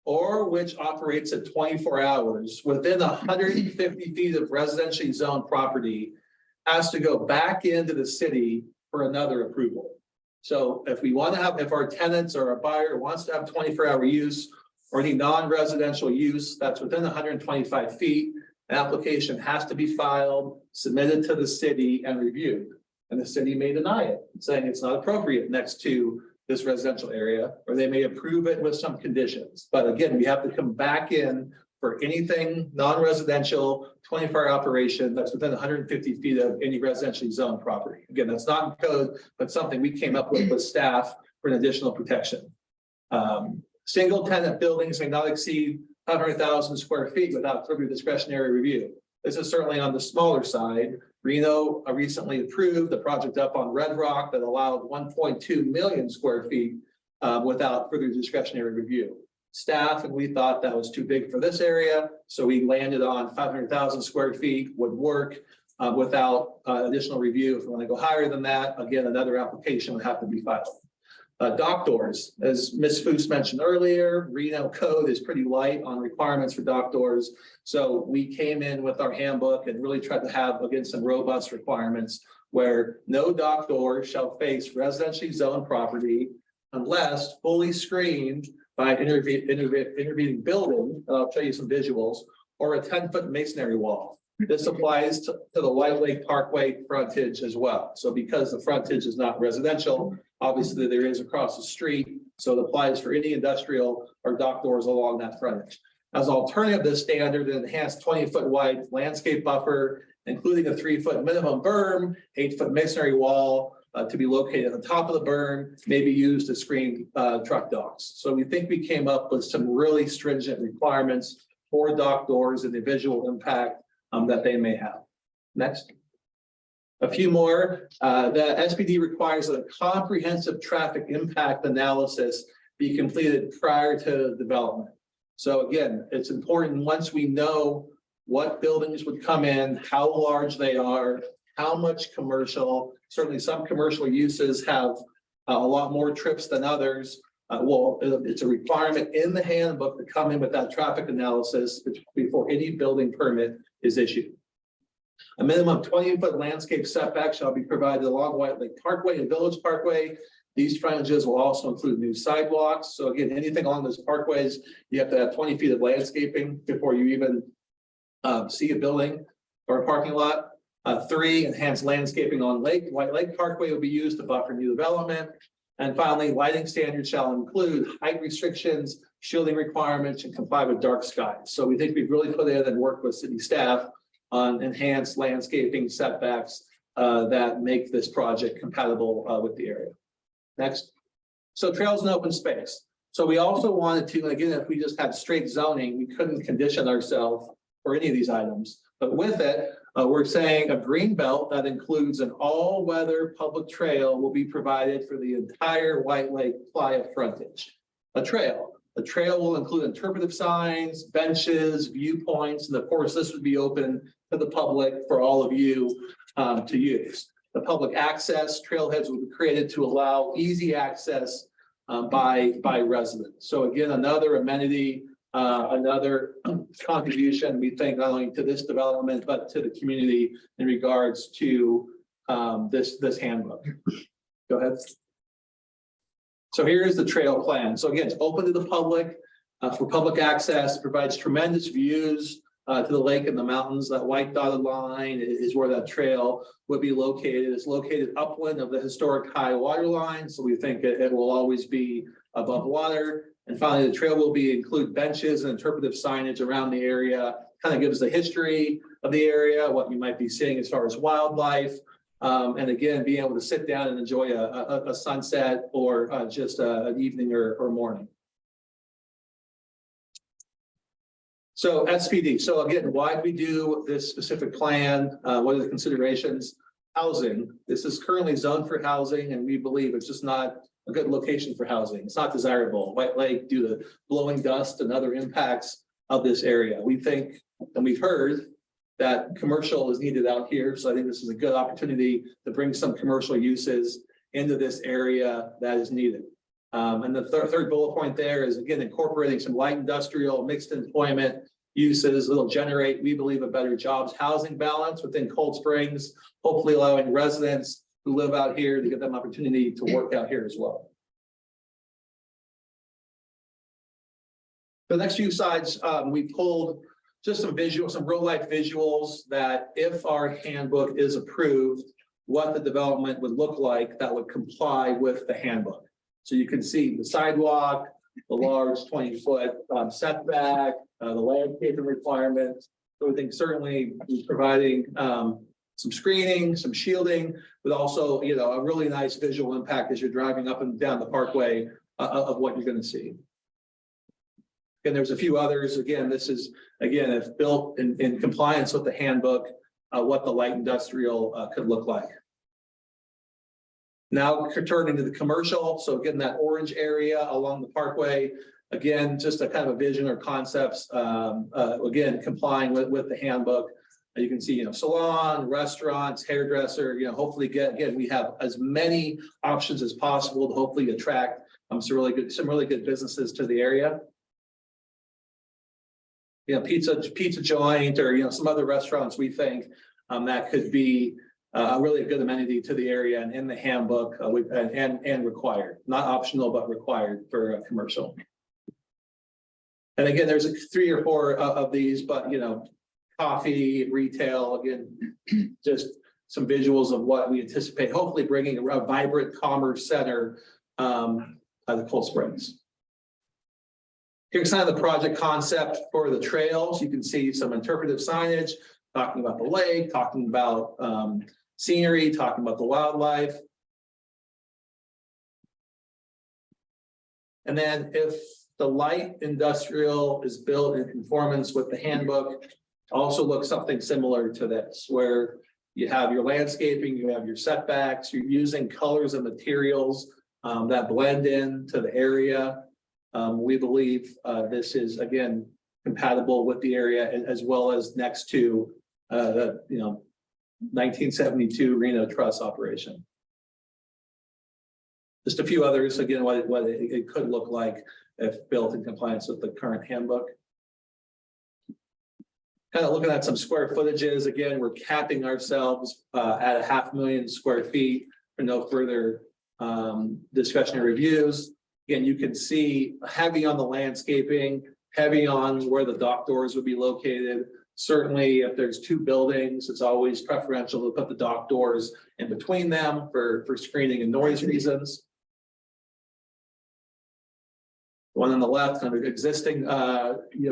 or which operates at 24 hours within 150 feet of residentially zoned property has to go back into the city for another approval. So if we want to have, if our tenants or a buyer wants to have 24-hour use or any non-residential use that's within 125 feet, an application has to be filed, submitted to the city, and reviewed. And the city may deny it, saying it's not appropriate next to this residential area, or they may approve it with some conditions. But again, we have to come back in for anything non-residential, 24-hour operation that's within 150 feet of any residentially zoned property. Again, that's not in code, but something we came up with staff for an additional protection. Single tenant buildings may not exceed 500,000 square feet without further discretionary review. This is certainly on the smaller side. Reno recently approved the project up on Red Rock that allowed 1.2 million square feet without further discretionary review. Staff, and we thought that was too big for this area, so we landed on 500,000 square feet would work without additional review. If we want to go higher than that, again, another application would have to be filed. Dock doors, as Ms. Foose mentioned earlier, Reno code is pretty light on requirements for dock doors. So we came in with our handbook and really tried to have, again, some robust requirements where no dock door shall face residentially zoned property unless fully screened by an intervening building. I'll show you some visuals, or a 10-foot masonry wall. This applies to the White Lake Parkway frontage as well. So because the frontage is not residential, obviously there is across the street. So it applies for any industrial or dock doors along that frontage. As an alternative to this standard, an enhanced 20-foot wide landscape buffer, including a 3-foot minimum berm, 8-foot masonry wall, to be located at the top of the berm, may be used to screen truck docks. So we think we came up with some really stringent requirements for dock doors and the visual impact that they may have. Next. A few more. The SPD requires that a comprehensive traffic impact analysis be completed prior to development. So again, it's important once we know what buildings would come in, how large they are, how much commercial, certainly some commercial uses have a lot more trips than others. Well, it's a requirement in the handbook to come in with that traffic analysis before any building permit is issued. A minimum 20-foot landscape setback shall be provided along White Lake Parkway and Village Parkway. These frontages will also include new sidewalks. So again, anything along those parkways, you have to have 20 feet of landscaping before you even see a building or a parking lot. 3, enhanced landscaping on White Lake Parkway will be used to buffer new development. And finally, lighting standards shall include height restrictions, shielding requirements, and comply with dark skies. So we think we've really put in and worked with city staff on enhanced landscaping setbacks that make this project compatible with the area. Next. So trails and open space. So we also wanted to, again, if we just had straight zoning, we couldn't condition ourselves for any of these items. But with it, we're saying a green belt that includes an all-weather public trail will be provided for the entire White Lake Playa frontage. A trail will include interpretive signs, benches, viewpoints, and of course, this would be open to the public for all of you to use. The public access trailheads will be created to allow easy access by residents. So again, another amenity, another contribution, we think, not only to this development, but to the community in regards to this handbook. Go ahead. So here's the trail plan. So again, it's open to the public for public access, provides tremendous views to the lake and the mountains. That white dotted line is where that trail would be located. It's located upland of the historic high water line. So we think it will always be above water. And finally, the trail will include benches and interpretive signage around the area, kind of gives the history of the area, what you might be seeing as far as wildlife. And again, being able to sit down and enjoy a sunset or just an evening or morning. So SPD. So again, why do we do this specific plan? What are the considerations? Housing. This is currently zoned for housing, and we believe it's just not a good location for housing. It's not desirable. White Lake, due to blowing dust and other impacts of this area. We think, and we've heard, that commercial is needed out here. So I think this is a good opportunity to bring some commercial uses into this area that is needed. And the third bullet point there is, again, incorporating some light industrial mixed employment uses. It'll generate, we believe, a better jobs housing balance within Cold Springs, hopefully allowing residents who live out here to get them opportunity to work out here as well. The next few slides, we pulled just some real life visuals that if our handbook is approved, what the development would look like that would comply with the handbook. So you can see the sidewalk, the large 20-foot setback, the landscaping requirements. So we think certainly providing some screening, some shielding, but also, a really nice visual impact as you're driving up and down the parkway of what you're going to see. And there's a few others. Again, this is, if built in compliance with the handbook, what the light industrial could look like. Now turning to the commercial. So again, that orange area along the parkway, again, just a kind of a vision or concepts, again, complying with the handbook. You can see, salon, restaurants, hairdresser, hopefully we have as many options as possible to hopefully attract some really good businesses to the area. Pizza joint or, some other restaurants, we think that could be really a good amenity to the area and in the handbook and required, not optional, but required for a commercial. And again, there's 3 or 4 of these, but, coffee, retail, again, just some visuals of what we anticipate, hopefully bringing a vibrant commerce center the Cold Springs. Here's kind of the project concept for the trails. You can see some interpretive signage, talking about the lake, talking about scenery, talking about the wildlife. And then if the light industrial is built in conformance with the handbook, also looks something similar to this, where you have your landscaping, you have your setbacks, you're using colors and materials that blend in to the area. We believe this is, again, compatible with the area as well as next to 1972 Reno Truss operation. Just a few others, again, what it could look like if built in compliance with the current handbook. Kind of looking at some square footages, again, we're capping ourselves at 500,000 square feet for no further discretionary reviews. Again, you can see heavy on the landscaping, heavy on where the dock doors would be located. Certainly, if there's two buildings, it's always preferential to put the dock doors in between them for screening and noise reasons. One on the left, kind of existing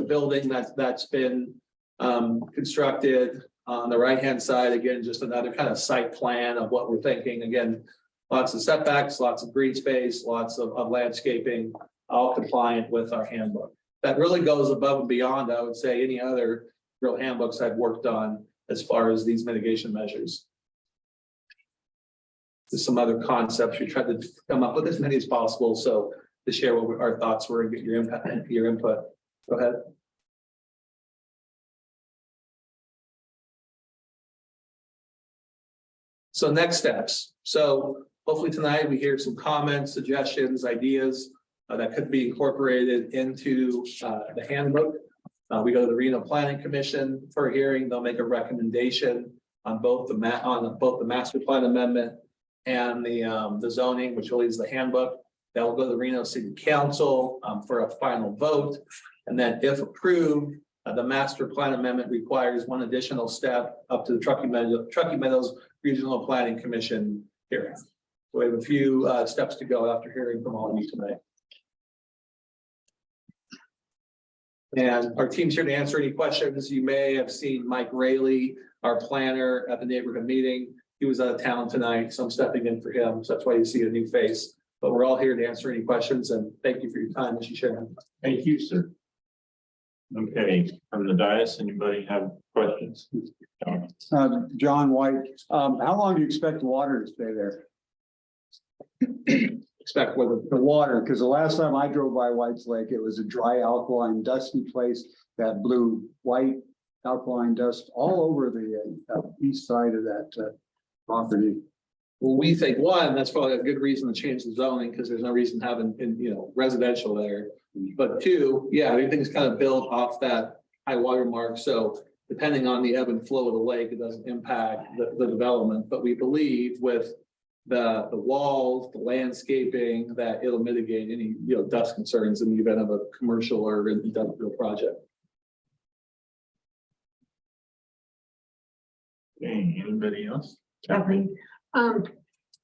building that's been constructed. On the right-hand side, again, just another kind of site plan of what we're thinking. Again, lots of setbacks, lots of green space, lots of landscaping, all compliant with our handbook. That really goes above and beyond, I would say, any other real handbooks I've worked on as far as these mitigation measures. There's some other concepts we tried to come up with as many as possible. So to share what our thoughts were and get your input. Go ahead. So next steps. So hopefully tonight we hear some comments, suggestions, ideas that could be incorporated into the handbook. We go to the Reno Planning Commission for a hearing. They'll make a recommendation on both the master plan amendment and the zoning, which really is the handbook. That will go to the Reno City Council for a final vote. And then if approved, the master plan amendment requires one additional step up to the Truckee Meadows Regional Planning Commission hearing. So we have a few steps to go after hearing from all of you tonight. And our team's here to answer any questions. You may have seen Mike Rayleigh, our planner at the neighborhood meeting. He was out of town tonight, so I'm stepping in for him. So that's why you see a new face. But we're all here to answer any questions, and thank you for your time, Mr. Chairman. Thank you, sir. Okay, from the dais, anybody have questions? John White, how long do you expect the water to stay there? Expect with The water, because the last time I drove by White's Lake, it was a dry alkaline dusty place that blew white alkaline dust all over the east side of that property. Well, we think one, that's probably a good reason to change the zoning because there's no reason having residential there. But two, yeah, everything's kind of built off that high water mark. So depending on the ebb and flow of the lake, it doesn't impact the development. But we believe with the walls, the landscaping, that it'll mitigate any dust concerns in the event of a commercial or industrial project. Okay, anybody else? Kathleen,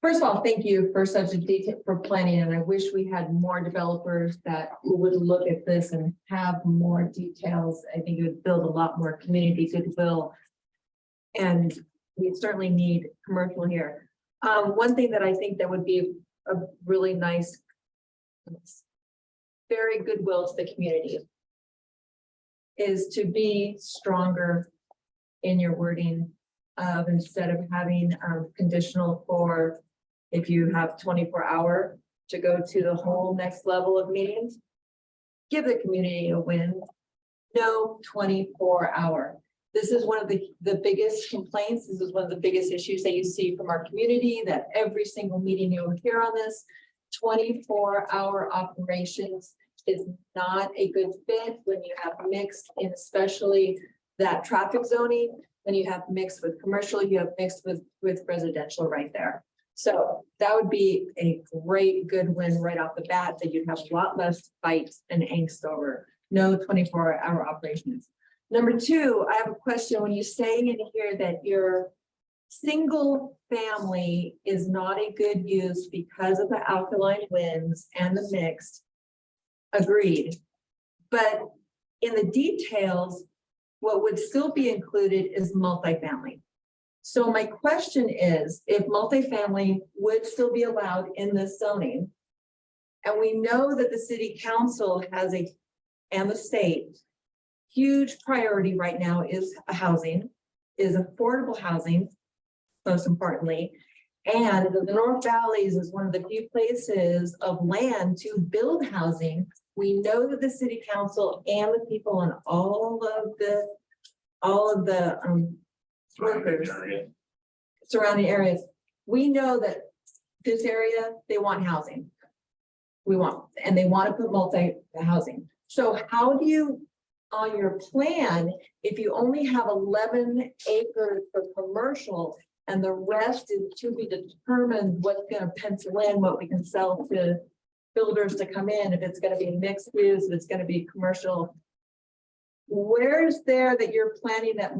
first of all, thank you for such a detail for planning, and I wish we had more developers that would look at this and have more details. I think it would build a lot more community goodwill. And we certainly need commercial here. One thing that I think that would be a really nice, very goodwill to the community is to be stronger in your wording of instead of having conditional for if you have 24-hour to go to the whole next level of meetings, give the community a win. No 24-hour. This is one of the biggest complaints. This is one of the biggest issues that you see from our community, that every single meeting you'll hear on this, 24-hour operations is not a good fit when you have mixed in, especially that traffic zoning. When you have mixed with commercial, you have mixed with residential right there. So that would be a great good win right off the bat, that you'd have a lot less fight and angst over. No 24-hour operations. Number two, I have a question. When you say in here that your single family is not a good use because of the alkaline winds and the mixed, agreed. But in the details, what would still be included is multifamily. So my question is, if multifamily would still be allowed in this zoning, and we know that the city council has and the state, huge priority right now is housing, is affordable housing, most importantly. And the North Valleys is one of the few places of land to build housing. We know that the city council and the people on all of the workers surrounding areas, we know that this area, they want housing. And they want to put multi-housing. So how do you, on your plan, if you only have 11 acres for commercial and the rest is to be determined what's gonna pencil in, what we can sell to builders to come in, if it's gonna be mixed use, if it's gonna be commercial. Where's there that you're planning that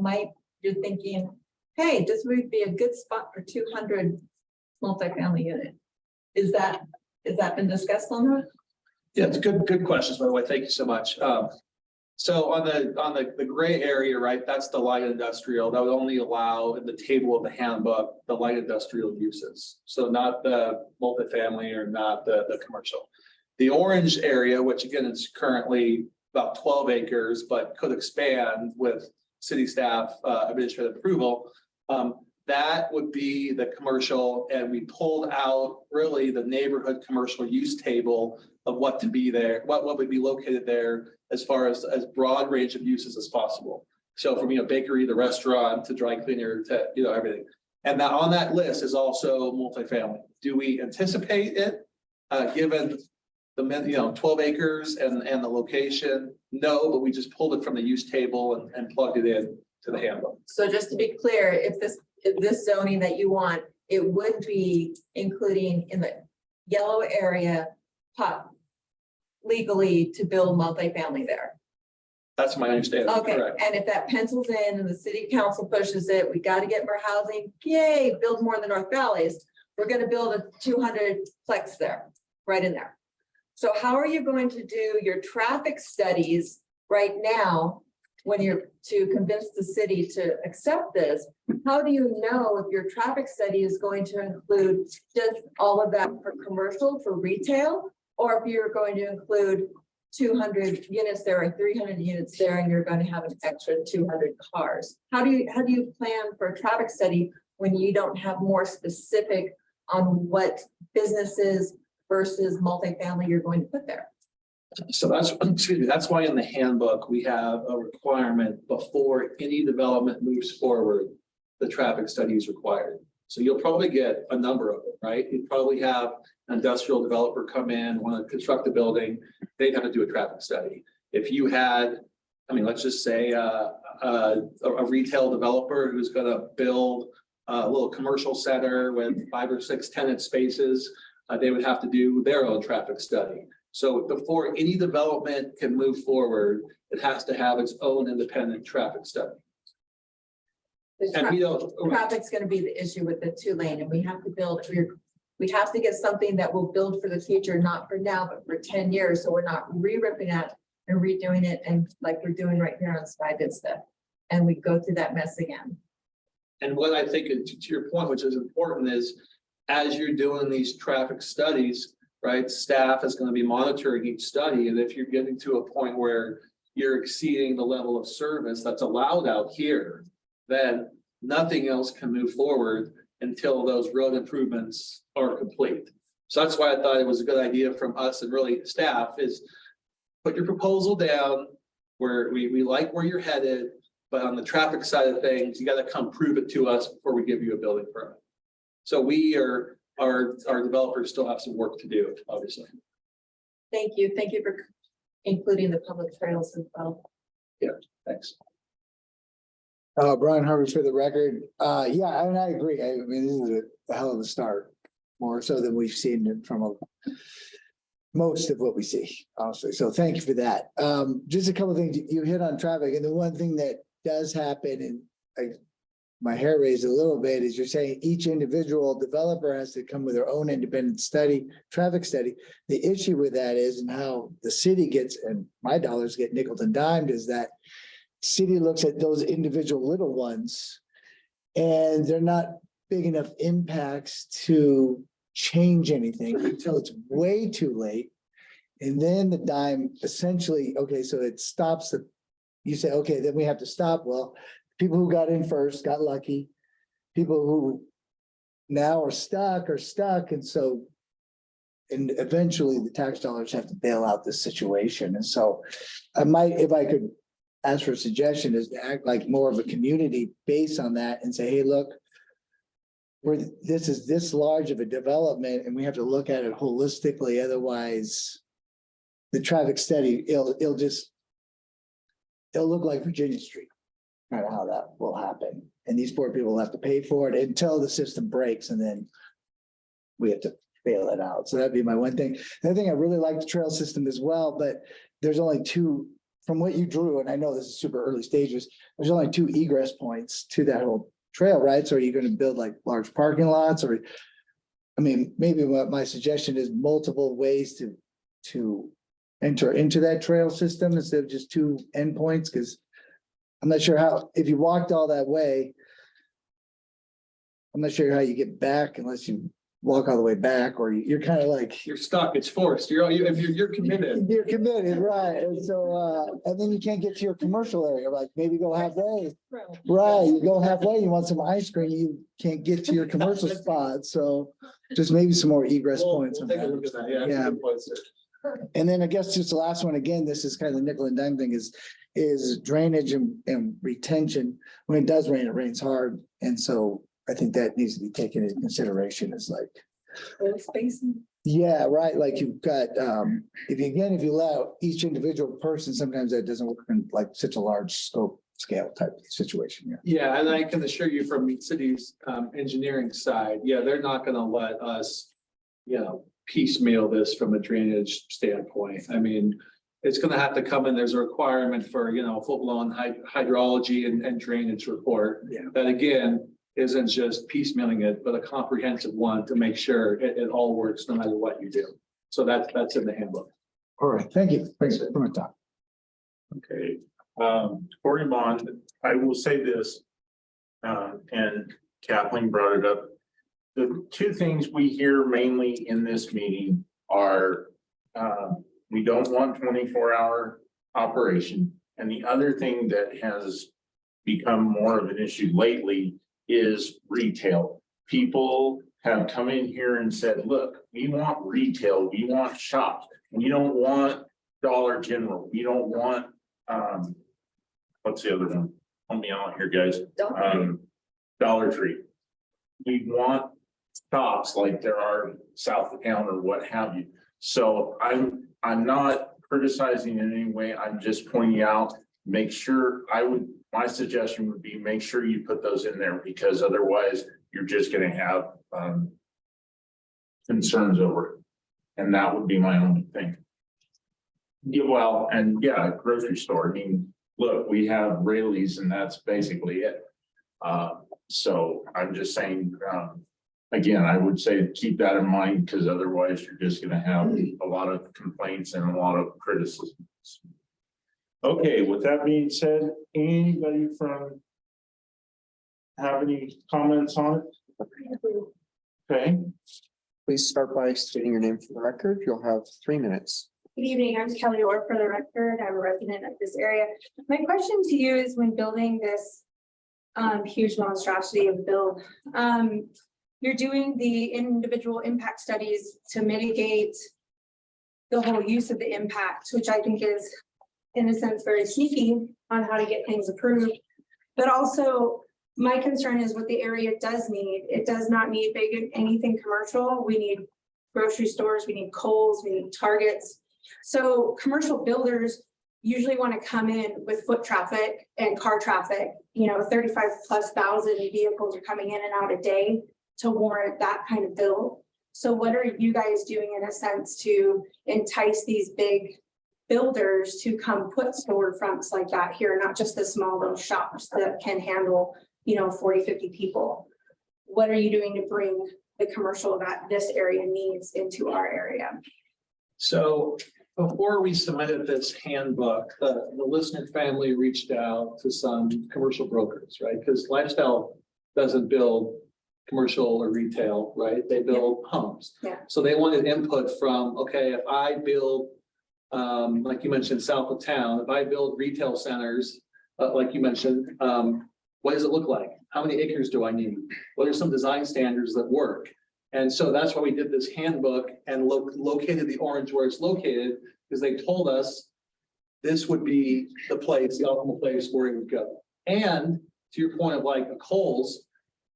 you're thinking, hey, this would be a good spot for 200 multifamily unit? Has that been discussed on that? Yeah, it's good questions, by the way. Thank you so much. So on the gray area, right, that's the light industrial. That would only allow in the table of the handbook, the light industrial uses. So not the multifamily or not the commercial. The orange area, which again is currently about 12 acres, but could expand with city staff administrative approval. That would be the commercial, and we pulled out really the neighborhood commercial use table of what to be there, what would be located there as far as broad range of uses as possible. So from, bakery to restaurant to dry cleaner to, everything. And now on that list is also multifamily. Do we anticipate it, given the 12 acres and the location? No, but we just pulled it from the use table and plugged it in to the handbook. So just to be clear, if this zoning that you want, it would be including in the yellow area, legally to build multifamily there. That's my understanding. Okay, Correct. and if that pencils in and the city council pushes it, we got to get more housing, yay, build more in the North Valleys. We're going to build a 200 plex there, right in there. So how are you going to do your traffic studies right now when you're to convince the city to accept this? How do you know if your traffic study is going to include just all of that for commercial, for retail? Or if you're going to include 200 units there or 300 units there, and you're going to have an extra 200 cars? How do you plan for a traffic study when you don't have more specific on what businesses versus multifamily you're going to put there? So that's why in the handbook, we have a requirement before any development moves forward, the traffic study is required. So you'll probably get a number of them, right? You'd probably have an industrial developer come in, want to construct a building, they'd have to do a traffic study. If you had, let's just say a retail developer who's going to build a little commercial center with 5 or 6 tenant spaces, they would have to do their own traffic study. So before any development can move forward, it has to have its own independent traffic study. And we don't. Traffic's going to be the issue with the 2-lane, and we have to build, we have to get something that will build for the future, not for now, but for 10 years. So we're not re-ripping it and redoing it, and like we're doing right here on Sky Vista. And we go through that mess again. And what I think, to your point, which is important, is as you're doing these traffic studies, right, staff is going to be monitoring each study. And if you're getting to a point where you're exceeding the level of service that's allowed out here, then nothing else can move forward until those road improvements are complete. So that's why I thought it was a good idea from us and really staff is put your proposal down where we like where you're headed, but on the traffic side of things, you got to come prove it to us before we give you a building permit. So our developers still have some work to do, obviously. Thank you. Thank you for including the public trails as well. Yeah, thanks. Brian Harvey for the record. Yeah, and I agree. This is a hell of a start, more so than we've seen from most of what we see, honestly. So thank you for that. Just a couple of things you hit on traffic, and the one thing that does happen, and my hair raised a little bit, is you're saying each individual developer has to come with their own independent study, traffic study. The issue with that is, and how the city gets, and my dollars get nickeled and dimed, is that city looks at those individual little ones and they're not big enough impacts to change anything until it's way too late. And then the dime essentially, okay, so it stops you say, okay, then we have to stop. Well, people who got in first got lucky. People who now are stuck. And so, and eventually the tax dollars have to bail out this situation. And so I might, if I could ask for a suggestion, is to act like more of a community based on that and say, hey, look, where this is this large of a development and we have to look at it holistically, otherwise the traffic study, it'll look like Virginia Street. Kind of how that will happen. And these poor people will have to pay for it until the system breaks and then we have to bail it out. So that'd be my one thing. Another thing, I really like the trail system as well, but there's only two, from what you drew, and I know this is super early stages, there's only two egress points to that whole trail, right? So are you going to build like large parking lots or, I mean, maybe what my suggestion is multiple ways to enter into that trail system instead of just two endpoints, because I'm not sure how, if you walked all that way, I'm not sure how you get back unless you walk all the way back, or you're kind of like. You're stuck, it's forced. If you're committed. You're committed, right? And so, and then you can't get to your commercial area, like maybe go halfway. Right, you go halfway, you want some ice cream, you can't get to your commercial spot, so just maybe some more egress points. We'll take a look at that. Yeah. Yeah. good points there. And then I guess just the last one, again, this is kind of the nickel and dime thing is drainage and retention. When it does rain, it rains hard. And so I think that needs to be taken into consideration is like, yeah, right. Like you've got, if you allow each individual person, sometimes that doesn't work in like such a large scope scale type of situation. Yeah. Yeah, and I can assure you from Mead City's engineering side, yeah, they're not gonna let us, piecemeal this from a drainage standpoint. I mean, it's gonna have to come in, there's a requirement for, a full-blown hydrology and drainage report. Yeah. That again, isn't just piecemealing it, but a comprehensive one to make sure it all works no matter what you do. So that's in the handbook. All right. Thank you. Thanks for my time. Okay, Cory Bond, I will say this, and Kathleen brought it up. The two things we hear mainly in this meeting are, we don't want 24-hour operation. And the other thing that has become more of an issue lately is retail. People have come in here and said, look, we want retail, we want shops. We don't want Dollar General. We don't want, what's the other one? Help me out here, guys. Dollar Tree. We want shops like there are south of town or what have you. So I'm not criticizing in any way. I'm just pointing out, make sure my suggestion would be make sure you put those in there, because otherwise you're just gonna have concerns over it. And that would be my only thing. Yeah, well, and yeah, grocery store. I mean, look, we have Rayleigh's and that's basically it. So I'm just saying, again, I would say keep that in mind, because otherwise you're just gonna have a lot of complaints and a lot of criticisms. Okay, with that being said, anybody have any comments on it? Okay. Please start by stating your name for the record. You'll have 3 minutes. Good evening, I'm Kelly Orr for the record. I'm a resident of this area. My question to you is when building this huge monstrosity of build, you're doing the individual impact studies to mitigate the whole use of the impact, which I think is in a sense very sneaky on how to get things approved. But also my concern is what the area does need. It does not need anything commercial. We need grocery stores, we need Kohl's, we need Targets. So commercial builders usually want to come in with foot traffic and car traffic, 35,000+ vehicles are coming in and out a day to warrant that kind of build. So what are you guys doing in a sense to entice these big builders to come put storefronts like that here, not just the small little shops that can handle, 40, 50 people? What are you doing to bring the commercial that this area needs into our area? So before we submitted this handbook, the listener family reached out to some commercial brokers, right? Because Lifestyle doesn't build commercial or retail, right? They build homes. Yeah. So they wanted input from, okay, if I build, like you mentioned, south of town, if I build retail centers, like you mentioned, what does it look like? How many acres do I need? What are some design standards that work? And so that's why we did this handbook and located the orange where it's located, because they told us this would be the place, the optimal place where it would go. And to your point of like a Kohl's,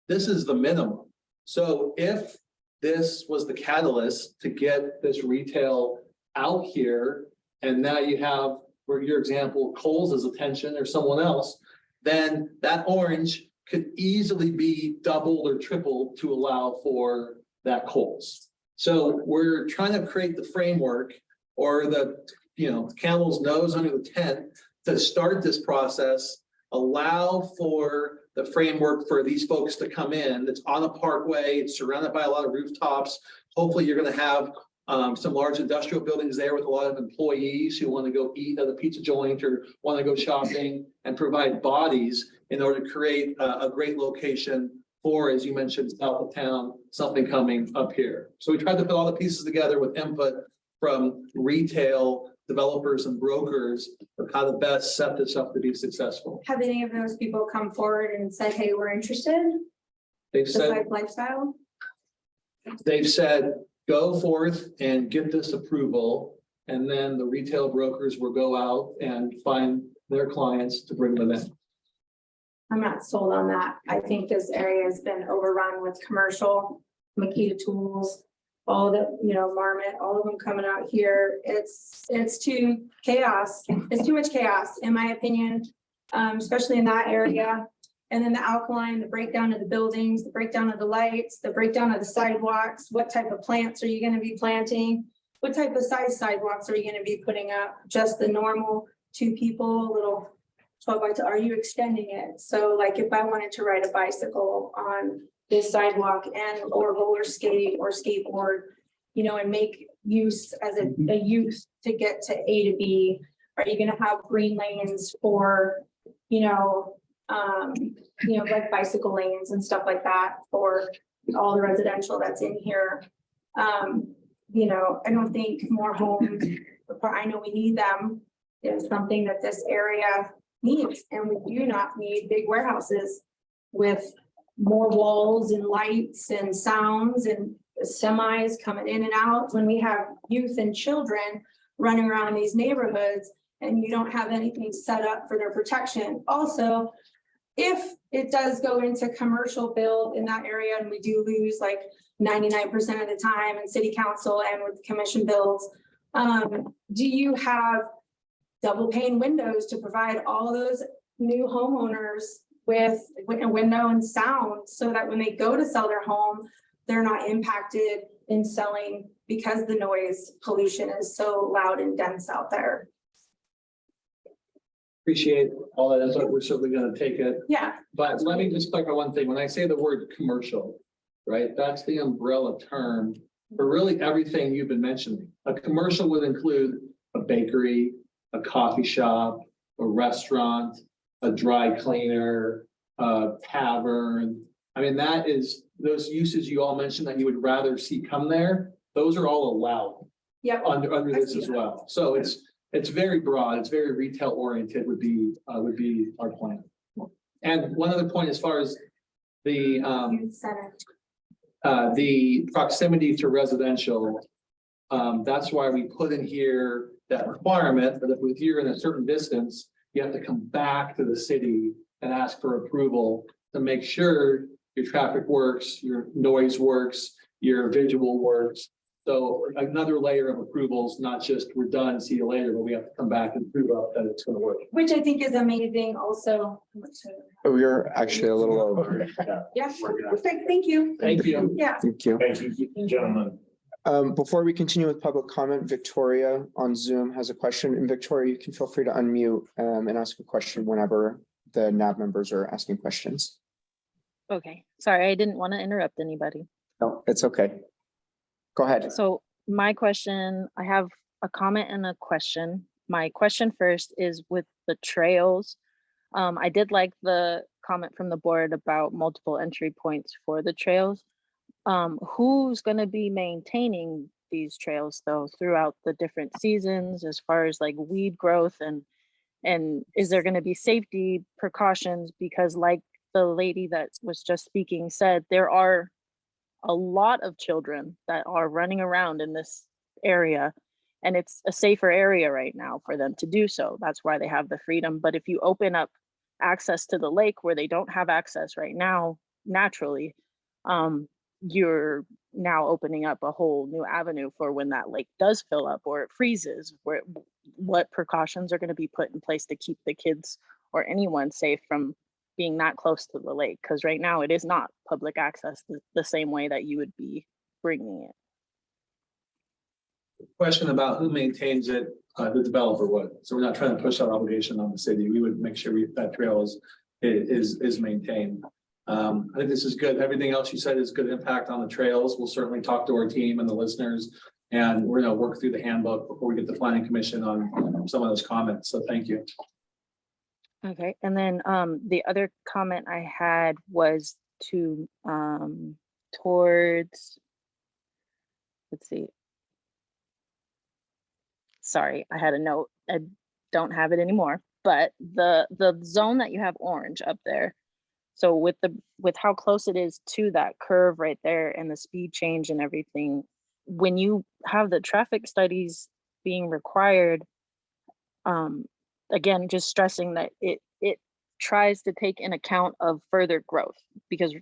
this is the minimum. So if this was the catalyst to get this retail out here, and now you have, for your example, Kohl's attention or someone else, then that orange could easily be doubled or tripled to allow for that Kohl's. So we're trying to create the framework or the, camel's nose under the tent to start this process, allow for the framework for these folks to come in. It's on a parkway, it's surrounded by a lot of rooftops. Hopefully, you're gonna have some large industrial buildings there with a lot of employees who want to go eat at a pizza joint or want to go shopping and provide bodies in order to create a great location for, as you mentioned, south of town, something coming up here. So we tried to put all the pieces together with input from retail developers and brokers of how to best set this up to be successful. Have any of those people come forward and said, hey, we're interested, They've said, besides lifestyle? go forth and get this approval. And then the retail brokers will go out and find their clients to bring them in. I'm not sold on that. I think this area has been overrun with commercial, Makita Tools, all the, Marmot, all of them coming out here. It's too chaos. It's too much chaos, in my opinion, especially in that area. And then the alkaline, the breakdown of the buildings, the breakdown of the lights, the breakdown of the sidewalks. What type of plants are you going to be planting? What type of size sidewalks are you going to be putting up? Just the normal 2 people, little 12 by 2, are you extending it? So like if I wanted to ride a bicycle on this sidewalk or roller skate or skateboard, and make use as a youth to get to A to B, are you gonna have green lanes for, like bicycle lanes and stuff like that for all the residential that's in here? I don't think more homes, I know we need them, is something that this area needs, and we do not need big warehouses with more walls and lights and sounds and semis coming in and out when we have youth and children running around these neighborhoods and you don't have anything set up for their protection. Also, if it does go into commercial build in that area and we do lose like 99% of the time in city council and with commission builds, do you have double pane windows to provide all those new homeowners with a window and sound so that when they go to sell their home, they're not impacted in selling because the noise pollution is so loud and dense out there? Appreciate all that input. We're certainly going to take it. Yeah. But let me just clarify one thing. When I say the word commercial, right, that's the umbrella term for really everything you've been mentioning. A commercial would include a bakery, a coffee shop, a restaurant, a dry cleaner, a tavern. I mean, that is those uses you all mentioned that you would rather see come there. Those are all allowed Yep. under this as well. So it's very broad. It's very retail oriented would be our plan. And one other point as far as the Youth center. the proximity to residential. That's why we put in here that requirement that if you're in a certain distance, you have to come back to the city and ask for approval to make sure your traffic works, your noise works, your visual works. So another layer of approvals, not just we're done, see you later, but we have to come back and prove up that it's going to work. Which I think is amazing also. We're actually a little over. Yeah, perfect. Thank you. Thank you. Yeah. Thank you. Thank you, gentlemen. Before we continue with public comment, Victoria on Zoom has a question. And Victoria, you can feel free to unmute and ask a question whenever the NAB members are asking questions. Okay, sorry, I didn't want to interrupt anybody. No, it's okay. Go ahead. So my question, I have a comment and a question. My question first is with the trails. I did like the comment from the board about multiple entry points for the trails. Who's going to be maintaining these trails though throughout the different seasons as far as like weed growth and is there going to be safety precautions? Because like the lady that was just speaking said, there are a lot of children that are running around in this area and it's a safer area right now for them to do so. That's why they have the freedom. But if you open up access to the lake where they don't have access right now, naturally, you're now opening up a whole new avenue for when that lake does fill up or it freezes, what precautions are going to be put in place to keep the kids or anyone safe from being that close to the lake? Because right now it is not public access the same way that you would be bringing it. Question about who maintains it, the developer would. So we're not trying to push that obligation on the city. We would make sure that trail is maintained. I think this is good. Everything else you said is good impact on the trails. We'll certainly talk to our team and the listeners. And we're gonna work through the handbook before we get the planning commission on some of those comments. So thank you. Okay, and then the other comment I had was to towards, let's see. Sorry, I had a note. I don't have it anymore, but the zone that you have orange up there. So with how close it is to that curve right there and the speed change and everything, when you have the traffic studies being required, again, just stressing that it tries to take in account of further growth, because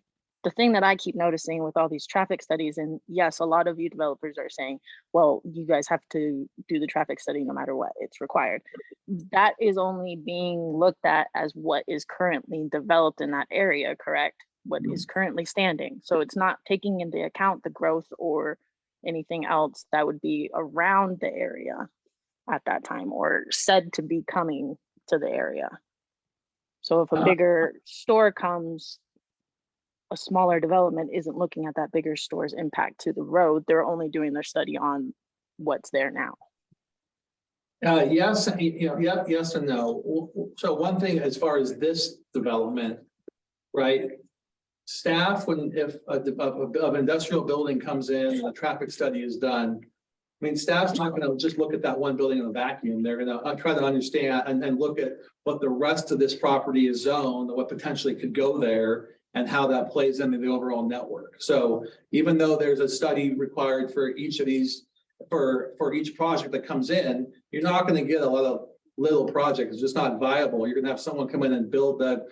the thing that I keep noticing with all these traffic studies, and yes, a lot of you developers are saying, well, you guys have to do the traffic study no matter what, it's required. That is only being looked at as what is currently developed in that area, correct? What is currently standing. So it's not taking into account the growth or anything else that would be around the area at that time or said to be coming to the area. So if a bigger store comes, a smaller development isn't looking at that bigger store's impact to the road. They're only doing their study on what's there now. Yes, yes and no. So one thing as far as this development, right? Staff, if an industrial building comes in and a traffic study is done, I mean, staff's not gonna just look at that one building in a vacuum. They're gonna try to understand and look at what the rest of this property is zoned, what potentially could go there, and how that plays into the overall network. So even though there's a study required for each of these, for each project that comes in, you're not gonna get a lot of little projects. It's just not viable. You're gonna have someone come in and build the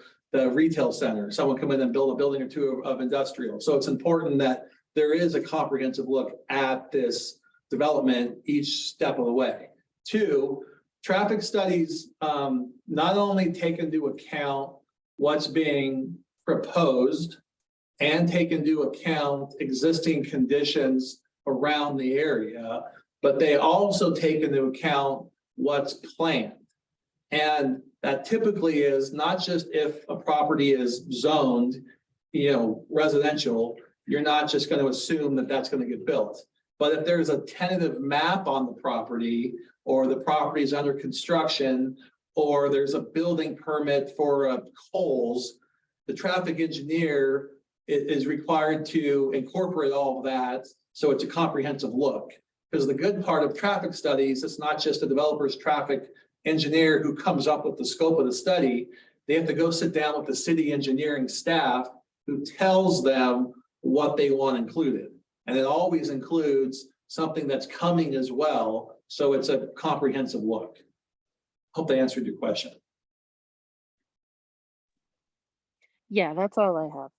retail center, someone come in and build a building or two of industrial. So it's important that there is a comprehensive look at this development each step of the way. Two, traffic studies not only take into account what's being proposed and take into account existing conditions around the area, but they also take into account what's planned. And that typically is not just if a property is zoned, residential, you're not just going to assume that that's going to get built. But if there's a tentative map on the property, or the property is under construction, or there's a building permit for Kohl's, the traffic engineer is required to incorporate all of that. So it's a comprehensive look. Because the good part of traffic studies, it's not just a developer's traffic engineer who comes up with the scope of the study. They have to go sit down with the city engineering staff who tells them what they want included. And it always includes something that's coming as well. So it's a comprehensive look. Hope they answered your question. Yeah, that's all I have.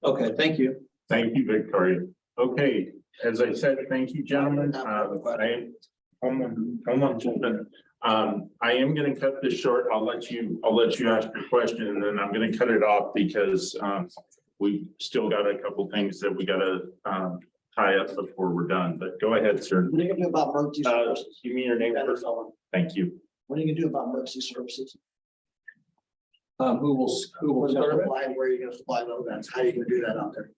Okay, thank you. Thank you, Victoria. Okay, as I said, thank you, gentlemen. I am gonna cut this short. I'll let you ask your question, and then I'm gonna cut it off because we still got a couple things that we gotta tie up before we're done. But go ahead, sir. What are you gonna do about emergency services? Give me your name first. Thank you. What are you gonna do about emergency services? Who will serve it? Where are you gonna supply those? That's how you gonna do that out there?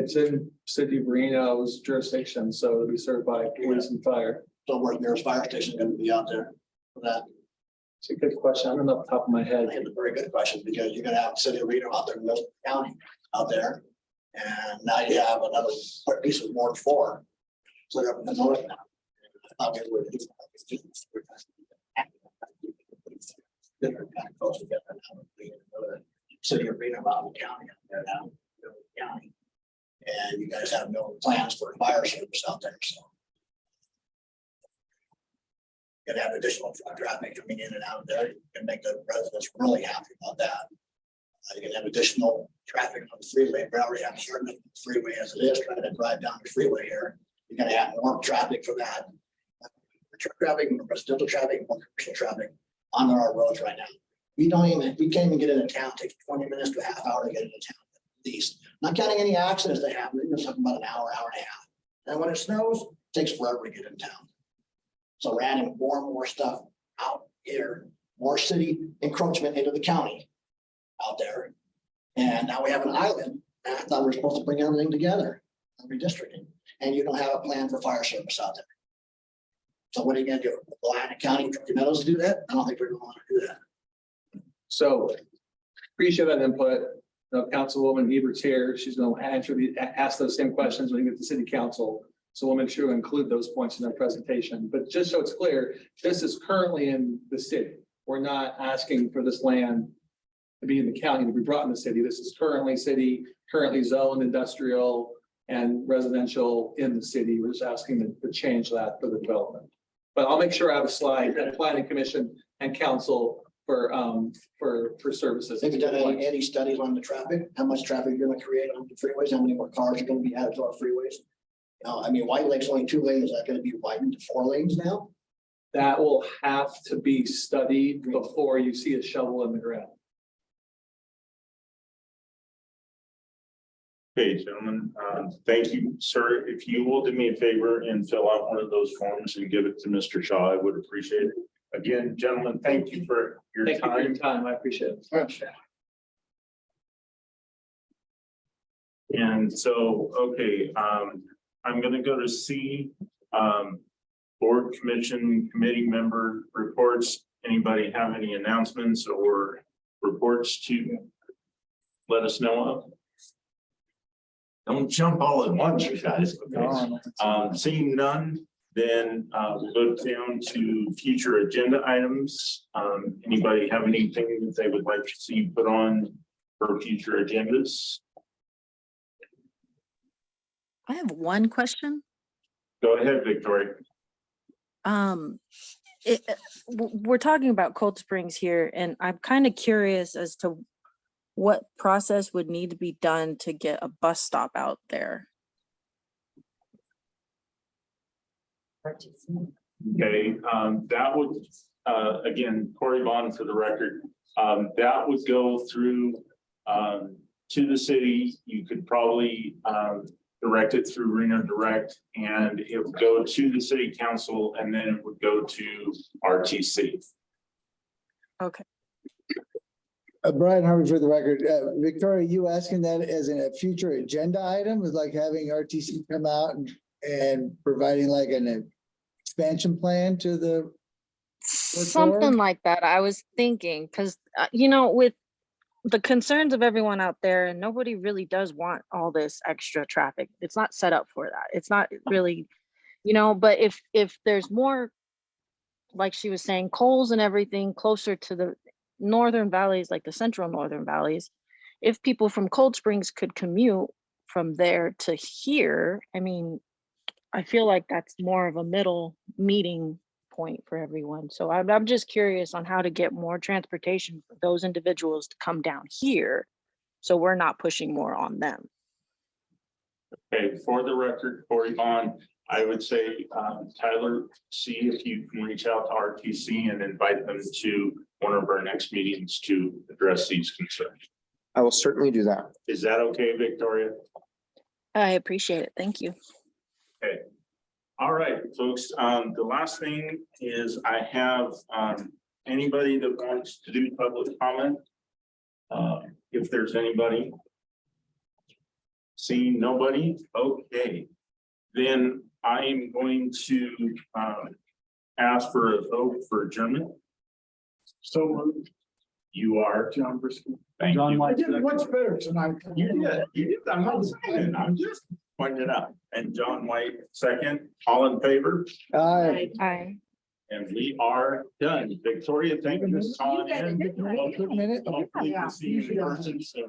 It's in City of Reno's jurisdiction, so it'll be served by police and fire. So where's there's fire station gonna be out there for that? It's a good question. I don't know off the top of my head. I think it's a very good question because you're gonna have City of Reno out there in Middle County out there. And now you have another piece of Ward 4. So they're up in the north now. Different kind of close together now. City of Reno out in the county out there now, Middle County. And you guys have no plans for fire service out there, so. Gonna have additional truck traffic coming in and out of there and make the residents really happy about that. You can have additional traffic on the freeway. We already have certain of the freeway as it is, trying to drive down the freeway here. You're gonna have more traffic for that. Truck traffic, more residential traffic, more commercial traffic on our roads right now. We can't even get into town. It takes 20 minutes to a half hour to get into town at least. Not counting any accidents that happen, you're talking about an hour, hour and a half. And when it snows, it takes forever to get in town. So we're adding more and more stuff out here, more city encroachment into the county out there. And now we have an island, and I thought we were supposed to bring everything together, redistricting, and you don't have a plan for fire service out there. So what are you gonna do? Rely on the county, Truckee Meadows to do that? I don't think we're gonna want to do that. So appreciate that input. Councilwoman Ebert's here. She's going to ask those same questions when we get to city council. So we'll make sure to include those points in our presentation. But just so it's clear, this is currently in the city. We're not asking for this land to be in the county, to be brought in the city. This is currently city, currently zoned industrial and residential in the city. We're just asking to change that for the development. But I'll make sure I have a slide, that planning commission and council for services. Have you done any studies on the traffic? How much traffic you're gonna create on the freeways? How many more cars are gonna be added to our freeways? I mean, White Lake's only 2 lanes. Is that gonna be widened to 4 lanes now? That will have to be studied before you see a shovel in the ground. Okay, gentlemen, thank you, sir. If you will do me a favor and fill out one of those forms and give it to Mr. Shaw, I would appreciate it. Again, gentlemen, thank you for your Thank you for your time. time. I appreciate it. And so, okay, I'm gonna go to C, board, commission, committee member reports. Anybody have any announcements or reports to let us know of? Don't jump all at once, you guys. Okay. Seeing none, then we'll go down to future agenda items. Anybody have anything that they would like to see put on for future agendas? I have one question. Go ahead, Victoria. We're talking about Cold Springs here, and I'm kind of curious as to what process would need to be done to get a bus stop out there. Okay, that would, again, Corey Vaughn for the record, that would go through to the city. You could probably direct it through Reno Direct, and it would go to the city council, and then it would go to RTC. Okay. Brian Harvey for the record. Victoria, you asking that as a future agenda item with like having RTC come out and providing like an expansion plan to the Something like that. I was thinking, because, with the concerns of everyone out there, and nobody really does want all this extra traffic. It's not set up for that. It's not really, but if there's more, like she was saying, coals and everything closer to the northern valleys, like the central northern valleys, if people from Cold Springs could commute from there to here, I mean, I feel like that's more of a middle meeting point for everyone. So I'm just curious on how to get more transportation for those individuals to come down here, so we're not pushing more on them. Okay, for the record, Corey Vaughn, I would say, Tyler, see if you can reach out to RTC and invite them to one of our next meetings to address these concerns. I will certainly do that. Is that okay, Victoria? I appreciate it. Thank you. Okay. All right, folks. The last thing is I have anybody that wants to do public comment. If there's anybody. Seeing nobody, okay. Then I'm going to ask for a vote for adjournment. So You are. John Briscoe. Thank John you. White. I did much better tonight. You did. I'm not saying, I'm just pointing it out. And John White, second. All in favor? Aye. And we are done. Victoria, thank you for calling in. Quick minute. Hopefully we'll see you in person soon.